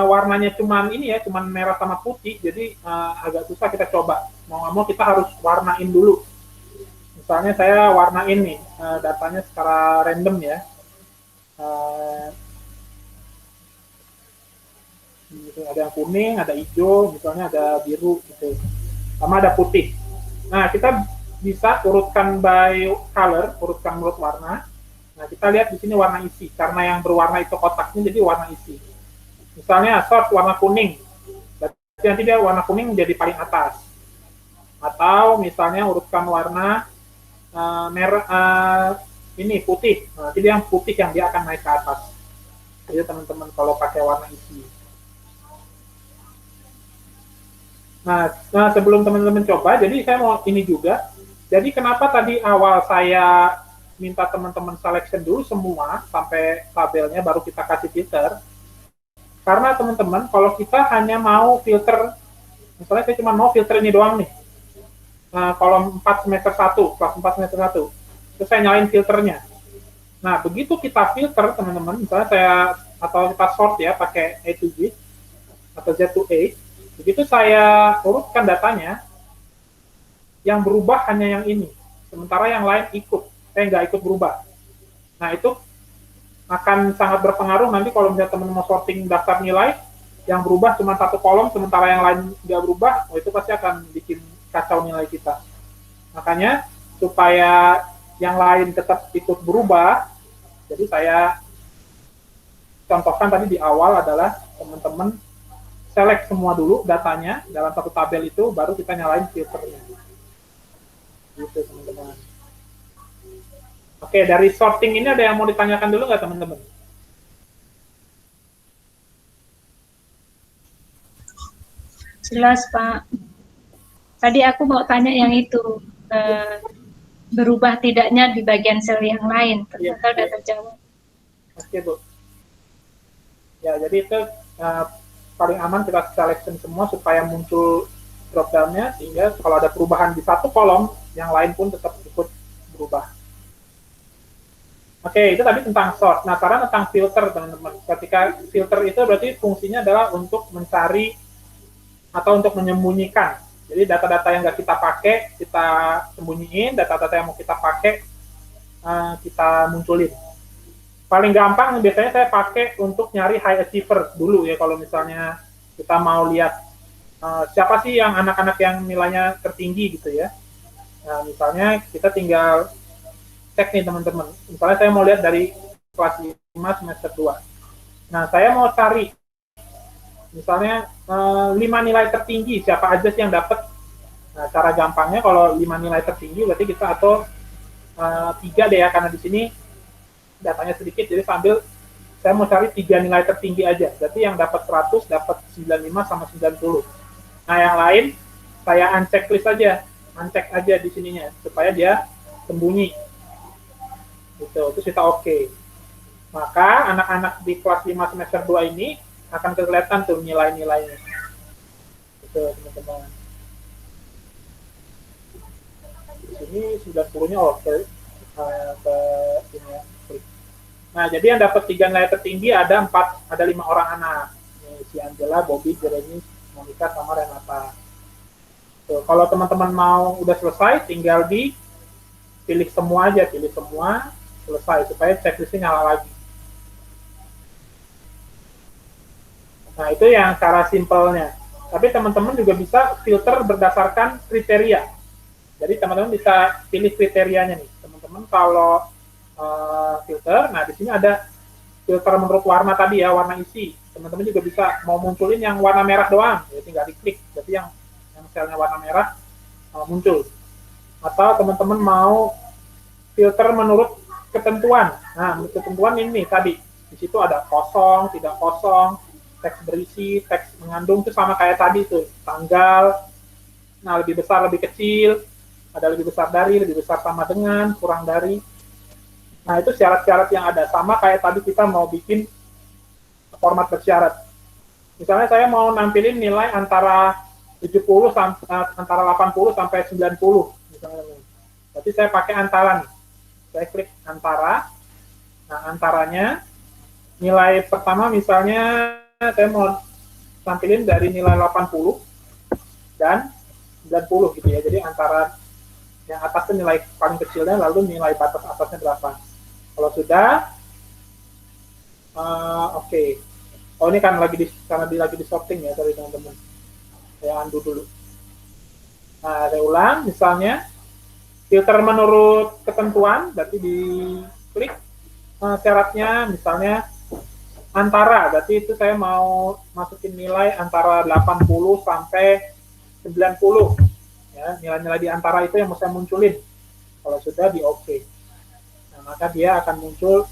warnanya cuman ini ya, cuman merah sama putih, jadi agak susah kita coba. Mau nggak mau kita harus warnain dulu. Misalnya saya warnain nih datanya secara random ya. Gitu. Ada yang kuning, ada hijau, misalnya ada biru gitu. Sama ada putih. Nah, kita bisa urutkan by color, urutkan menurut warna. Nah, kita lihat di sini warna isi. Karena yang berwarna itu kotaknya, jadi warna isi. Misalnya sort warna kuning, berarti nanti dia warna kuning menjadi paling atas. Atau misalnya urutkan warna merah, ini putih. Nah, jadi yang putih yang dia akan naik ke atas. Jadi teman-teman kalau pakai warna isi. Nah, sebelum teman-teman coba, jadi saya mau ini juga. Jadi kenapa tadi awal saya minta teman-teman selection dulu semua sampai tabelnya baru kita kasih filter. Karena teman-teman kalau kita hanya mau filter, misalnya saya cuma mau filter ini doang nih. Nah, kolom 4 semester 1, kelas 4 semester 1. Terus saya nyalain filternya. Nah, begitu kita filter teman-teman, misalnya saya atau kita sort ya pakai A to Z atau Z to A. Begitu saya urutkan datanya, yang berubah hanya yang ini. Sementara yang lain ikut. Saya nggak ikut berubah. Nah, itu akan sangat berpengaruh nanti kalau misalnya teman mau sorting daftar nilai, yang berubah cuma satu kolom, sementara yang lain nggak berubah, itu pasti akan bikin kacau nilai kita. Makanya, supaya yang lain tetap ikut berubah, jadi saya contohkan tadi di awal adalah teman-teman select semua dulu datanya dalam satu tabel itu, baru kita nyalain filternya. Gitu teman-teman. Oke, dari sorting ini ada yang mau ditanyakan dulu nggak teman-teman? Jelas Pak. Tadi aku mau tanya yang itu, berubah tidaknya di bagian sel yang lain, ternyata udah terjawab. Oke Bu. Ya, jadi itu paling aman kita selection semua supaya muncul drop down-nya, sehingga kalau ada perubahan di satu kolom, yang lain pun tetap ikut berubah. Oke, itu tadi tentang sort. Nah, sekarang tentang filter, teman-teman. Ketika filter itu berarti fungsinya adalah untuk mencari atau untuk menyembunyikan. Jadi data-data yang nggak kita pakai, kita sembunyiin, data-data yang mau kita pakai, kita munculin. Paling gampang biasanya saya pakai untuk nyari high achiever dulu ya, kalau misalnya kita mau lihat siapa sih yang anak-anak yang nilainya tertinggi gitu ya. Nah, misalnya kita tinggal cek nih teman-teman. Misalnya saya mau lihat dari kelas 5 semester 2. Nah, saya mau cari misalnya 5 nilai tertinggi, siapa aja sih yang dapat. Nah, cara gampangnya kalau 5 nilai tertinggi berarti kita atau 3 deh ya, karena di sini datanya sedikit, jadi sambil saya mau cari 3 nilai tertinggi aja. Berarti yang dapat 100, dapat 95 sama 90. Nah, yang lain saya uncheck list aja, uncheck aja di sininya supaya dia sembunyi. Gitu, terus kita oke. Maka anak-anak di kelas 5 semester 2 ini akan kelihatan tuh nilai-nilainya. Gitu, teman-teman. Di sini 90-nya oke. Ini ya. Nah, jadi yang dapat 3 nilai tertinggi ada 5 orang anak. Nih, si Angela, Bobby, Jeremy, Monica, sama Renata. Tuh, kalau teman-teman mau udah selesai, tinggal pilih semua aja, pilih semua, selesai, supaya checklistnya nyala lagi. Nah, itu yang cara simpelnya. Tapi teman-teman juga bisa filter berdasarkan kriteria. Jadi teman-teman bisa pilih kriterianya nih. Teman-teman kalau filter, nah di sini ada filter menurut warna tadi ya, warna isi. Teman-teman juga bisa mau munculin yang warna merah doang, ya tinggal diklik, berarti yang selnya warna merah muncul. Atau teman-teman mau filter menurut ketentuan. Nah, menurut ketentuan ini tadi, di situ ada kosong, tidak kosong, teks berisi, teks mengandung, itu sama kayak tadi tuh, tanggal, nah lebih besar, lebih kecil, ada lebih besar dari, lebih besar sama dengan, kurang dari. Nah, itu syarat-syarat yang ada. Sama kayak tadi kita mau bikin format bersyarat. Misalnya saya mau nampilin nilai antara 70 antara 80 sampai 90 misalnya. Berarti saya pakai antara nih. Saya klik antara. Nah, antaranya nilai pertama misalnya saya mau tampilin dari nilai 80 dan 90 gitu ya. Jadi antara yang atas itu nilai paling kecilnya, lalu nilai batas atasnya berapa. Kalau sudah, oke. Oh ini kan lagi di sorting ya dari teman-teman. Saya undo dulu. Nah, saya ulang, misalnya filter menurut ketentuan, berarti diklik syaratnya, misalnya antara, berarti itu saya mau masukin nilai antara 80 sampai 90. Ya, nilai-nilai di antara itu yang mau saya munculin. Kalau sudah di OK. Nah, maka dia akan muncul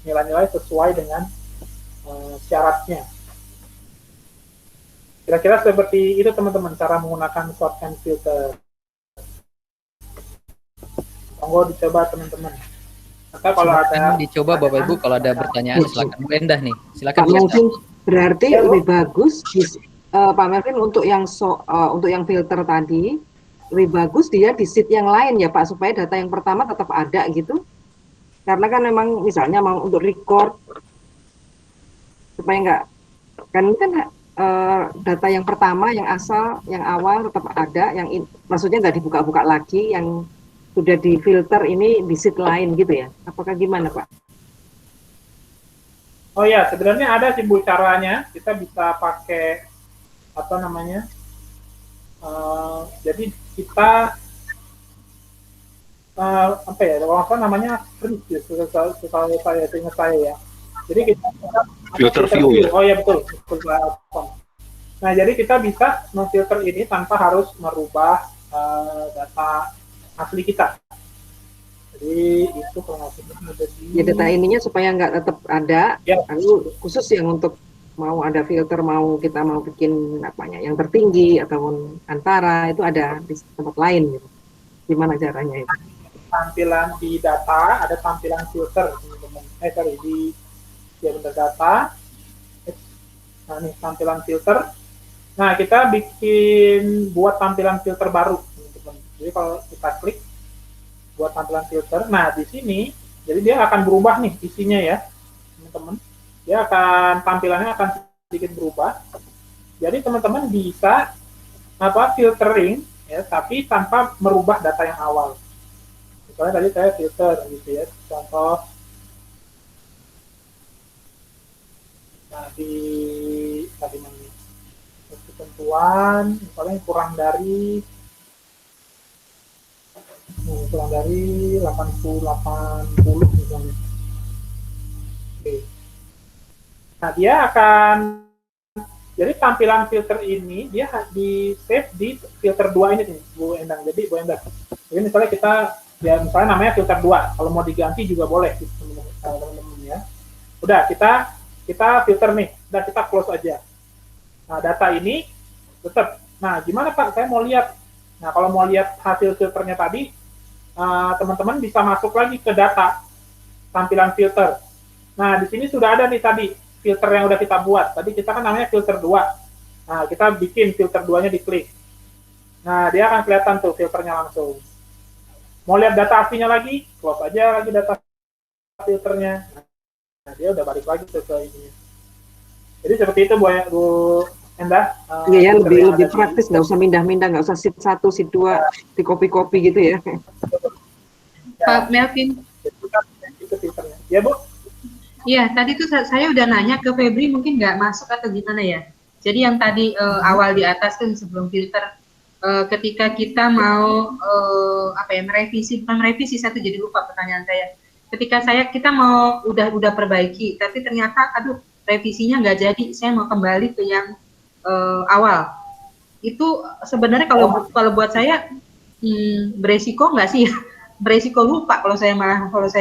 nilai-nilai sesuai dengan syaratnya. Kira-kira seperti itu teman-teman cara menggunakan sort and filter. Monggo dicoba teman-teman. Maka kalau ada dicoba Bapak Ibu, kalau ada pertanyaan silakan Bu Endah nih. Silakan Pak Melvin, berarti lebih bagus Pak Melvin untuk yang filter tadi lebih bagus dia di sheet yang lain ya Pak, supaya data yang pertama tetap ada gitu. Karena kan memang misalnya mau untuk record supaya enggak kan data yang pertama, yang asal, yang awal tetap ada, maksudnya nggak dibuka-buka lagi, yang sudah difilter ini di sheet lain gitu ya? Apakah gimana Pak? Oh ya, sebenarnya ada sih Bu caranya. Kita bisa pakai apa namanya? Jadi kita apa ya? Kalau namanya freeze ya, saya ingat saya ya. Jadi kita filter view ya. Oh ya betul. Nah, jadi kita bisa memfilter ini tanpa harus merubah data asli kita. Jadi itu kalau ya data ininya supaya nggak tetap ada. Ya. Lalu khusus yang untuk mau ada filter, kita mau bikin yang tertinggi ataupun antara itu ada di tempat lain gitu. Gimana caranya itu? Tampilan di data ada tampilan filter teman-teman. Di bentuk data. Nah, ini tampilan filter. Nah, kita buat tampilan filter baru, teman-teman. Jadi kalau kita klik buat tampilan filter, nah di sini, jadi dia akan berubah nih isinya ya, teman-teman. Dia tampilannya akan sedikit berubah. Jadi teman-teman bisa filtering ya, tapi tanpa merubah data yang awal. Misalnya tadi saya filter gitu ya, contoh. Nah, tadi ketentuan misalnya kurang dari 80 misalnya. Oke. Nah, dia akan jadi tampilan filter ini dia di save di filter 2 ini nih, Bu Endang. Jadi Bu Endang. Jadi misalnya kita misalnya namanya filter 2. Kalau mau diganti juga boleh teman-teman ya. Udah kita filter nih, udah kita close aja. Nah, data ini tetap. Nah, gimana Pak? Saya mau lihat. Nah, kalau mau lihat hasil filternya tadi, teman-teman bisa masuk lagi ke data tampilan filter. Nah, di sini sudah ada nih tadi filter yang udah kita buat. Tadi kita kan namanya filter 2. Nah, kita bikin filter 2-nya diklik. Nah, dia akan kelihatan tuh filternya langsung. Mau lihat data aslinya lagi, close aja lagi data filternya. Nah, dia udah balik lagi ke ini. Jadi seperti itu Bu Endah. Iya, lebih praktis, nggak usah mindah-mindah, nggak usah sheet 1, sheet 2, di copy-copy gitu ya. Pak Melvin. Itu filternya. Ya Bu? Iya, tadi tuh saya udah nanya ke Febri, mungkin nggak masuk atau gimana ya. Jadi yang tadi awal di atas kan sebelum filter, ketika kita mau merevisi satu, jadi lupa pertanyaan saya. Ketika kita mau udah perbaiki, tapi ternyata revisinya nggak jadi, saya mau kembali ke yang awal. Itu sebenarnya kalau buat saya beresiko nggak sih? Beresiko lupa kalau saya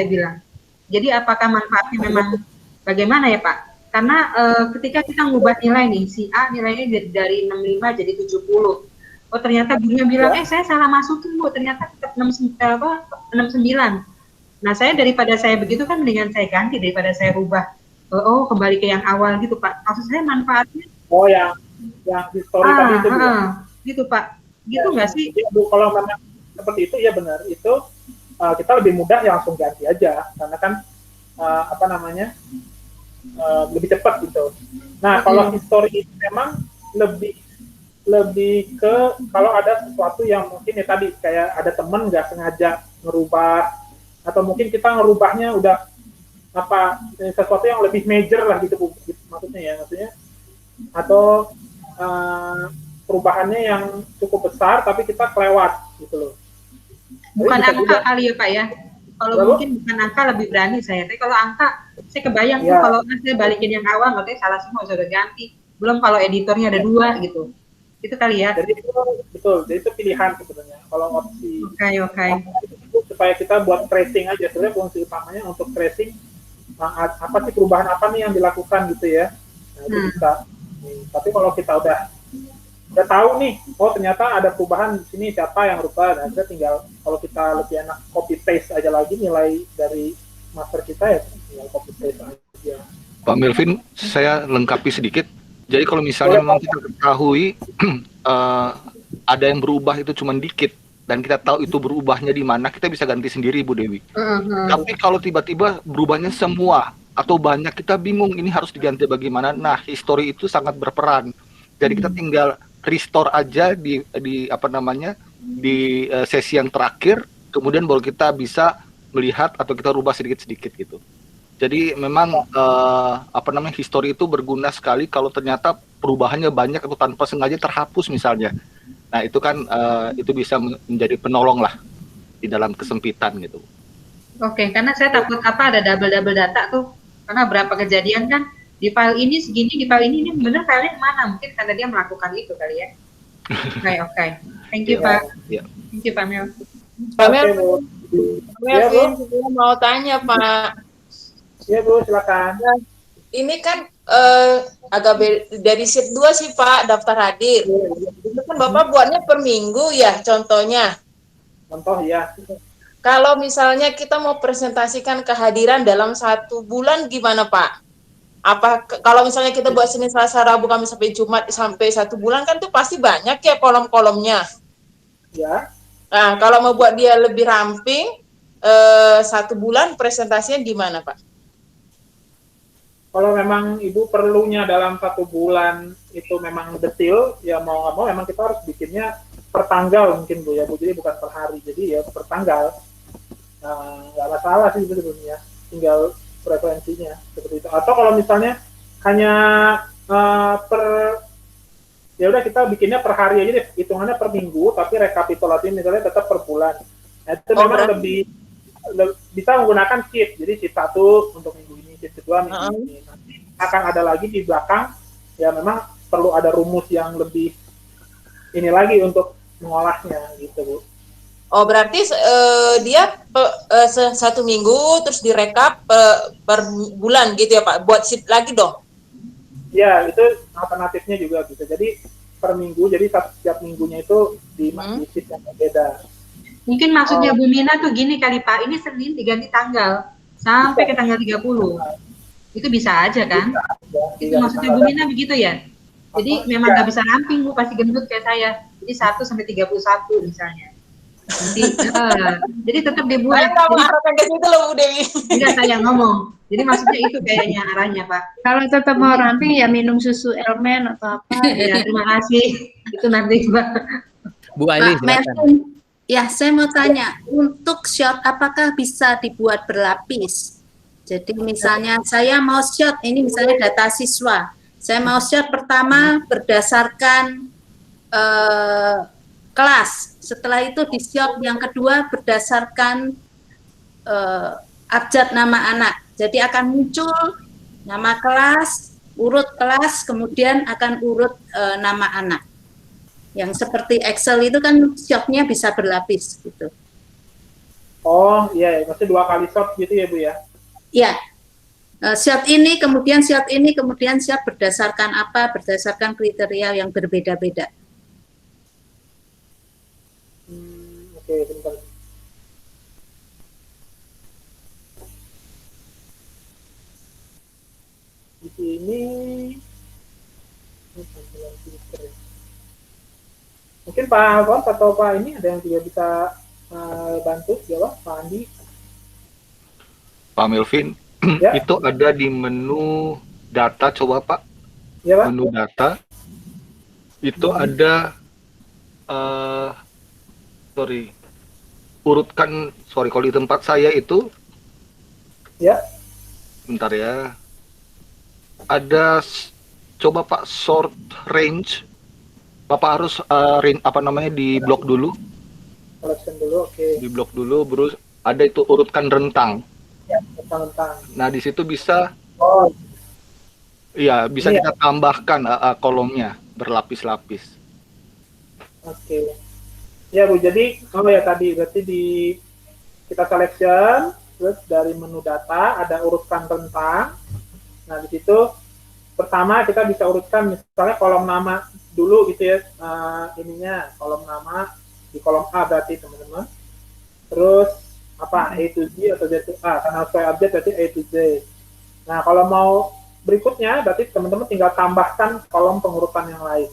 bilang. Jadi apakah manfaatnya memang bagaimana ya Pak? Karena ketika kita ngubah nilai nih, si A nilainya dari 65 jadi 70. Oh ternyata gurunya bilang, saya salah masukin Bu, ternyata tetap 69. Nah saya daripada saya begitu kan mendingan saya ganti daripada saya rubah. Kembali ke yang awal gitu Pak. Maksud saya manfaatnya. Oh yang history tadi itu Bu. Gitu Pak. Gitu nggak sih? Ya, Bu, kalau memang seperti itu ya benar. Itu kita lebih mudah ya langsung ganti aja. Karena kan lebih cepat gitu. Nah kalau history itu memang lebih ke kalau ada sesuatu yang mungkin ya tadi kayak ada teman nggak sengaja ngerubah atau mungkin kita ngerubahnya udah sesuatu yang lebih major lah gitu Bu. maksudnya ya, maksudnya atau perubahannya yang cukup besar tapi kita kelewat gitu loh. Bukan bisa angka juga. kali ya Pak ya. Kalau Berapa? mungkin bukan angka lebih berani saya. Tapi kalau angka, saya kebayang tuh Ya. kalau saya balikin yang awal, makanya salah semua sudah ganti. Belum kalau editornya ada 2 gitu. Itu kali ya. Jadi itu betul, jadi itu pilihan sebenarnya. Kalau opsi Oke. itu supaya kita buat tracing aja. Sebenarnya fungsi utamanya untuk tracing apa sih perubahan apa nih yang dilakukan gitu ya. Nah, itu bisa. Tapi kalau kita udah tahu nih, oh ternyata ada perubahan di sini, siapa yang rubah, nah kita tinggal kalau kita lebih enak copy paste aja lagi nilai dari master kita ya, tinggal copy paste aja. Pak Melvin, saya lengkapi sedikit. Jadi kalau misalnya memang kita ketahui ada yang berubah itu cuma dikit dan kita tahu itu berubahnya di mana, kita bisa ganti sendiri, Bu Dewi. Tapi kalau tiba-tiba berubahnya semua atau banyak, kita bingung ini harus diganti bagaimana. Nah, history itu sangat berperan. Jadi kita tinggal restore aja di apa namanya di sesi yang terakhir, kemudian baru kita bisa melihat atau kita rubah sedikit-sedikit gitu. Jadi memang apa namanya history itu berguna sekali kalau ternyata perubahannya banyak atau tanpa sengaja terhapus misalnya. Nah itu kan itu bisa menjadi penolong lah di dalam kesempitan gitu. Oke, karena saya takut ada double data tuh. Karena berapa kejadian kan di file ini segini, di file ini benar filenya mana? Mungkin karena dia melakukan itu kali ya. Oke. Thank you Pak. Thank you Pak Mel. Pak Melvin, saya mau tanya Pak. Iya Bu, silakan. Ini kan agak dari sheet 2 sih Pak, daftar hadir. Itu kan Bapak buatnya per minggu ya contohnya. Contoh ya. Kalau misalnya kita mau presentasikan kehadiran dalam 1 bulan gimana Pak? Apa kalau misalnya kita buat Senin, Selasa, Rabu, Kamis sampai Jumat sampai 1 bulan kan tuh pasti banyak ya kolom-kolomnya. Ya. Nah, kalau mau buat dia lebih ramping 1 bulan presentasinya gimana Pak? Kalau memang Ibu perlunya dalam 1 bulan itu memang detail, ya mau nggak mau memang kita harus bikinnya per tanggal mungkin Bu ya Bu, jadi bukan per hari, jadi ya per tanggal. Nggak masalah sih sebenarnya, tinggal frekuensinya seperti itu. Atau kalau misalnya hanya ya udah kita bikinnya per hari aja deh, hitungannya per minggu, tapi rekapitulasi misalnya tetap per bulan. Nah, itu memang lebih bisa menggunakan sheet, jadi sheet 1 untuk minggu ini, sheet 2 minggu ini. Nanti akan ada lagi di belakang, ya memang perlu ada rumus yang lebih ini lagi untuk mengolahnya gitu Bu. Oh berarti dia 1 minggu terus direkap per bulan gitu ya Pak, buat sheet lagi dong? Ya itu alternatifnya juga bisa, jadi per minggu, jadi setiap minggunya itu di sheet yang berbeda. Mungkin maksudnya Bu Mina tuh gini kali Pak, ini Senin diganti tanggal sampai ke tanggal 30. Itu bisa aja kan? Itu maksudnya Bu Mina begitu ya? Jadi memang nggak bisa ramping Bu, pasti gendut kayak saya. Jadi 1 sampai 31 misalnya. Jadi tetap dibuat. Saya nggak mengharapkan ke situ loh Bu Dewi. Enggak, saya ngomong. Jadi maksudnya itu kayaknya arahnya Pak. Kalau tetap mau ramping ya minum susu Elmen atau apa. Ya terima kasih. Itu nanti Pak. Bu Aili silakan. Ya, saya mau tanya, untuk shot apakah bisa dibuat berlapis? Jadi misalnya saya mau shot, ini misalnya data siswa. Saya mau shot pertama berdasarkan kelas. Setelah itu di shot yang kedua berdasarkan abjad nama anak. Jadi akan muncul nama kelas, urut kelas, kemudian akan urut nama anak. Yang seperti Excel itu kan shot-nya bisa berlapis gitu. Oh iya, maksudnya 2 kali shot gitu ya Bu ya? Iya. Shot ini, kemudian shot ini, kemudian shot berdasarkan apa? Berdasarkan kriteria yang berbeda-beda. Oke, bentar. Di sini mungkin Pak Alfons atau Pak ini ada yang juga bisa bantu jawab, Pak Andi. Pak Melvin, ya. Itu ada di menu data, coba Pak. Ya, Pak. Menu data, itu ada, kalau di tempat saya itu, ya. bentar ya, ada coba Pak sort range. Bapak harus di blok dulu. Selection dulu, oke. Di blok dulu, terus ada itu urutkan rentang. Ya, rentang. Nah, di situ bisa Oh, iya, bisa Iya. kita tambahkan kolomnya berlapis-lapis. oke. Ya Bu, jadi tadi berarti kita selection, terus dari menu data ada urutkan rentang. Nah, di situ pertama kita bisa urutkan misalnya kolom nama dulu gitu ya, kolom nama di kolom A berarti teman-teman. Terus A to Z atau Z to A, karena sesuai objek berarti A to Z. Nah, kalau mau berikutnya berarti teman-teman tinggal tambahkan kolom pengurutan yang lain.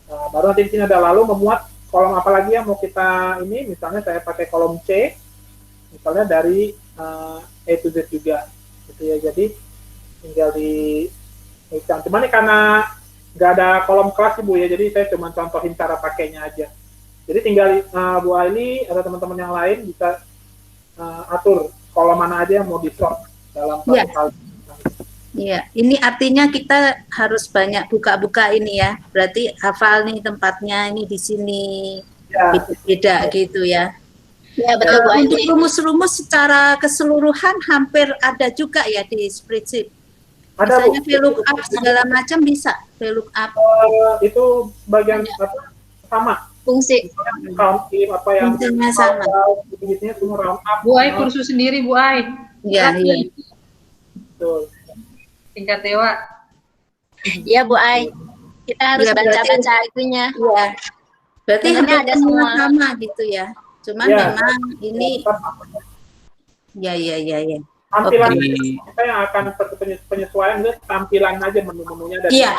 Nah, baru nanti di sini ada lalu memuat kolom apa lagi yang mau kita misalnya saya pakai kolom C, misalnya dari A to Z juga, gitu ya. Jadi tinggal cuman ini karena nggak ada kolom kelas Bu ya, jadi saya cuma contohin cara pakainya aja. Jadi tinggal Bu Aili atau teman-teman yang lain bisa atur kolom mana aja yang mau di-sort dalam satu kali. Iya, ini artinya kita harus banyak buka-buka ini ya. Berarti hafal nih tempatnya ini di sini, beda-beda gitu ya. Ya betul Bu Untuk Aini. rumus-rumus secara keseluruhan hampir ada juga ya di spreadsheet. Ada, Misalnya Bu. VLOOKUP segala macam bisa. VLOOKUP. Itu bagian sama. Fungsi. Count if apa yang Fungsinya sama. Gitu-gitunya semua round up. Bu Ai kursus sendiri Bu Ai. Iya, iya. Betul. Tingkat dewa. Iya Bu Ai. Kita harus Ya, berarti- baca-baca itunya. Iya. Berarti Sebenarnya hampir ada semua semua. sama gitu ya. Cuman Ya. memang ini ya. Tampilan Oke. kita yang akan penyesuaian itu tampilan aja menu-menunya. Dan Iya,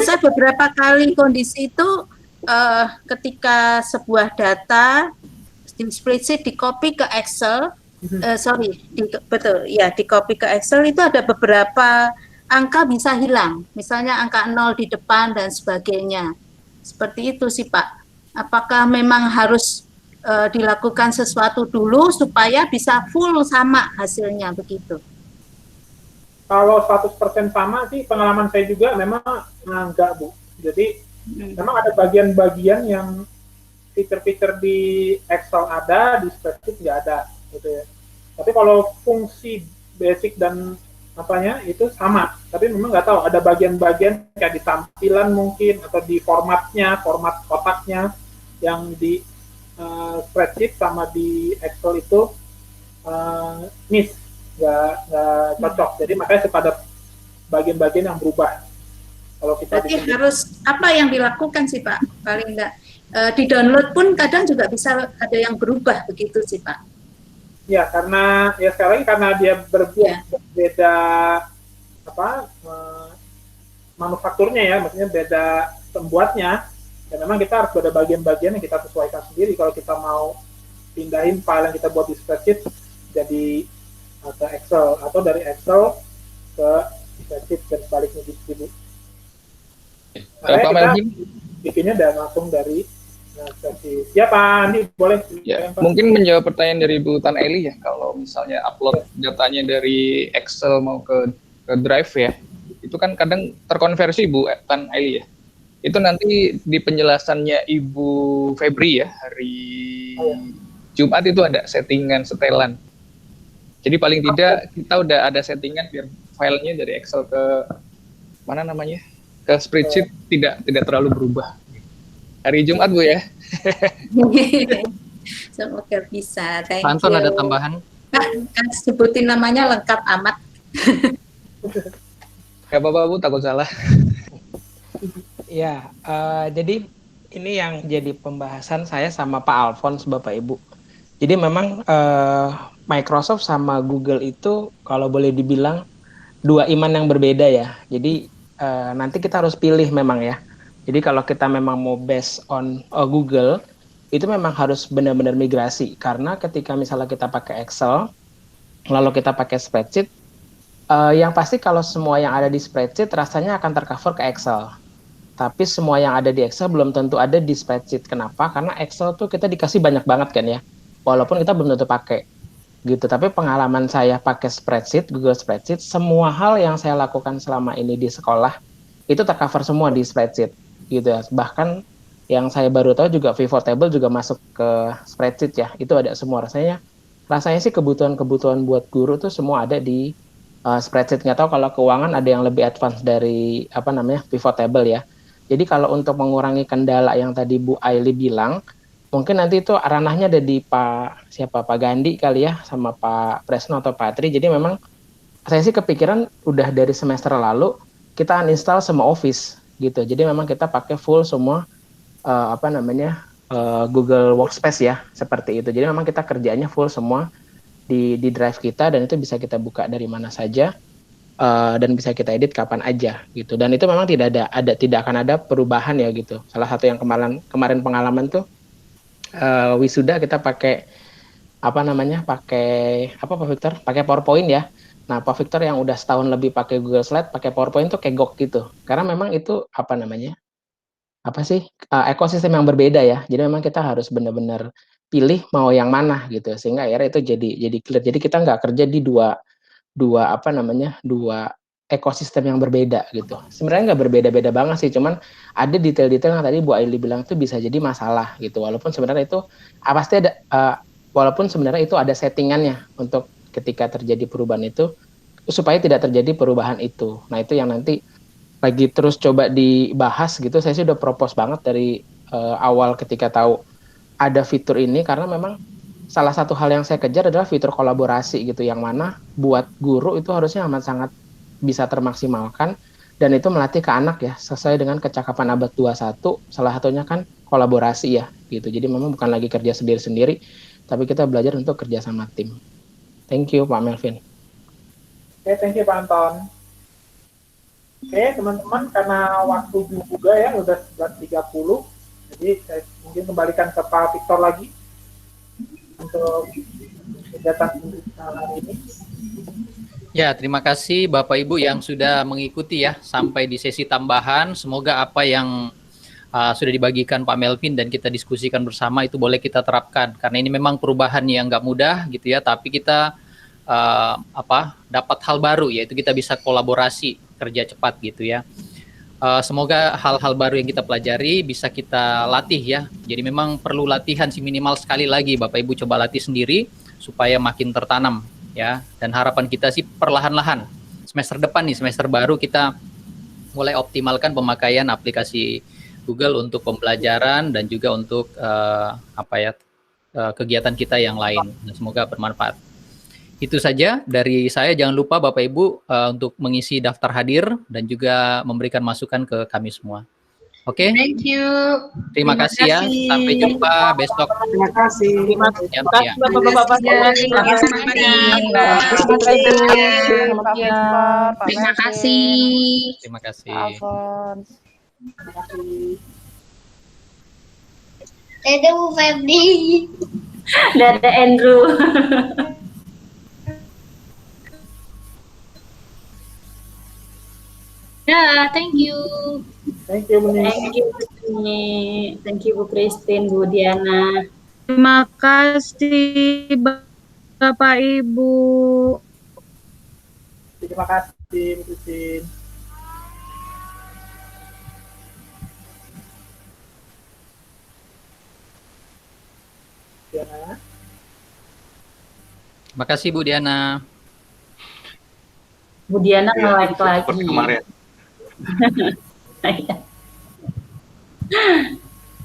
saya beberapa kali kondisi itu ketika sebuah data di spreadsheet di copy ke Excel, betul, ya di copy ke Excel itu ada beberapa angka bisa hilang, misalnya angka 0 di depan dan sebagainya. Seperti itu sih Pak. Apakah memang harus dilakukan sesuatu dulu supaya bisa full sama hasilnya begitu? Kalau 100% sama sih pengalaman saya juga memang enggak Bu. Jadi memang ada bagian-bagian yang fitur-fitur di Excel ada, di spreadsheet nggak ada gitu ya. Tapi kalau fungsi basic dan apanya itu sama. Tapi memang nggak tahu ada bagian-bagian kayak di tampilan mungkin atau di formatnya, format kotaknya yang di spreadsheet sama di Excel itu miss, nggak cocok. Jadi makanya pada bagian-bagian yang berubah. Kalau kita Berarti harus apa yang dilakukan sih Pak? Paling enggak di download pun kadang juga bisa ada yang berubah begitu sih Pak. Ya, karena ya sekarang karena dia berbeda manufakturnya ya, maksudnya beda pembuatnya. Dan memang kita harus ada bagian-bagian yang kita sesuaikan sendiri kalau kita mau pindahin file yang kita buat di spreadsheet jadi ke Excel atau dari Excel ke spreadsheet dan sebaliknya gitu. Pak Melvin? Bikinnya dan langsung dari spreadsheet. Ya Pak Andi, boleh. Ya, mungkin menjawab pertanyaan dari Bu Tan Eli ya, kalau misalnya upload datanya dari Excel mau ke Drive ya, itu kan kadang terkonversi Bu Tan Eli ya. Itu nanti di penjelasannya Ibu Febri ya, hari Jumat itu ada settingan setelan. Jadi paling tidak kita udah ada settingan biar filenya dari Excel ke mana namanya, ke spreadsheet tidak terlalu berubah. Hari Jumat Bu ya. Semoga bisa. Thank Anton you. ada tambahan? Kan sebutin namanya lengkap amat. Gak apa-apa Bu, takut salah. Ya, jadi ini yang jadi pembahasan saya sama Pak Alphonse, Bapak Ibu. Jadi memang Microsoft sama Google itu kalau boleh dibilang dua iman yang berbeda ya. Jadi nanti kita harus pilih memang ya. Jadi kalau kita memang mau based on Google, itu memang harus benar-benar migrasi. Karena ketika misalnya kita pakai Excel, lalu kita pakai spreadsheet, yang pasti kalau semua yang ada di spreadsheet rasanya akan tercover ke Excel. Tapi semua yang ada di Excel belum tentu ada di spreadsheet. Kenapa? Karena Excel tuh kita dikasih banyak banget kan ya. Walaupun kita belum tentu pakai. gitu. Tapi pengalaman saya pakai spreadsheet, Google Spreadsheet, semua hal yang saya lakukan selama ini di sekolah itu tercover semua di spreadsheet gitu ya. Bahkan yang saya baru tahu juga pivot table juga masuk ke spreadsheet ya. Itu ada semua. Rasanya sih kebutuhan buat guru tuh semua ada di spreadsheet. Nggak tahu kalau keuangan ada yang lebih advance dari pivot table ya. Jadi kalau untuk mengurangi kendala yang tadi Bu Aili bilang, mungkin nanti itu ranahnya ada di Pak Gandhi kali ya, sama Pak Presno atau Pak Tri. Jadi memang saya sih kepikiran udah dari semester lalu kita uninstall semua Office gitu. Jadi memang kita pakai full semua Google Workspace ya, seperti itu. Jadi memang kita kerjaannya full semua di drive kita, dan itu bisa kita buka dari mana saja, dan bisa kita edit kapan aja gitu. Dan itu memang tidak akan ada perubahan ya gitu. Salah satu yang kemarin pengalaman tuh wisuda kita pakai Pak Victor? Pakai PowerPoint ya. Nah, Pak Victor yang udah setahun lebih pakai Google Slide, pakai PowerPoint tuh kegok gitu. Karena memang itu ekosistem yang berbeda ya. Jadi memang kita harus benar-benar pilih mau yang mana gitu, sehingga akhirnya itu jadi clear. Jadi kita nggak kerja di dua ekosistem yang berbeda gitu. Sebenarnya nggak berbeda-beda banget sih, cuman ada detail-detail yang tadi Bu Aili bilang tuh bisa jadi masalah gitu. Walaupun sebenarnya itu pasti ada, walaupun sebenarnya itu ada settingannya untuk ketika terjadi perubahan itu supaya tidak terjadi perubahan itu. Nah, itu yang nanti lagi terus coba dibahas gitu. Saya sih udah propose banget dari awal ketika tahu ada fitur ini, karena memang salah satu hal yang saya kejar adalah fitur kolaborasi gitu, yang mana buat guru itu harusnya amat sangat bisa termaksimalkan, dan itu melatih ke anak ya, sesuai dengan kecakapan abad 21, salah satunya kan kolaborasi ya gitu. Jadi memang bukan lagi kerja sendiri-sendiri, tapi kita belajar untuk kerja sama tim. Thank you Pak Melvin. Oke, thank you Pak Anton. Oke, teman-teman, karena waktu juga ya, udah 11.30, jadi saya mungkin kembalikan ke Pak Victor lagi untuk kegiatan hari ini. Ya, terima kasih Bapak Ibu yang sudah mengikuti ya sampai di sesi tambahan. Semoga apa yang sudah dibagikan Pak Melvin dan kita diskusikan bersama itu boleh kita terapkan. Karena ini memang perubahan yang nggak mudah gitu ya, tapi kita dapat hal baru, yaitu kita bisa kolaborasi, kerja cepat gitu ya. Semoga hal-hal baru yang kita pelajari bisa kita latih ya. Jadi memang perlu latihan sih, minimal sekali lagi Bapak Ibu coba latih sendiri supaya makin tertanam ya. Dan harapan kita sih perlahan-lahan semester depan nih, semester baru kita mulai optimalkan pemakaian aplikasi Google untuk pembelajaran dan juga untuk kegiatan kita yang lain. Dan semoga bermanfaat. Itu saja dari saya. Jangan lupa Bapak Ibu untuk mengisi daftar hadir dan juga memberikan masukan ke kami semua. Oke? Thank you. Terima kasih ya. Sampai jumpa besok. Terima kasih. Terima kasih Bapak-bapak. Terima kasih. Terima kasih. Dadah Bu Febri. Dadah Andrew. Ya, thank you. Thank you, Muni. Thank you Bu Christine, Bu Diana. Terima kasih Bapak Ibu. Terima kasih, Bu Christine. Diana. Terima kasih Bu Diana. Bu Diana nge-like lagi. Seperti kemarin.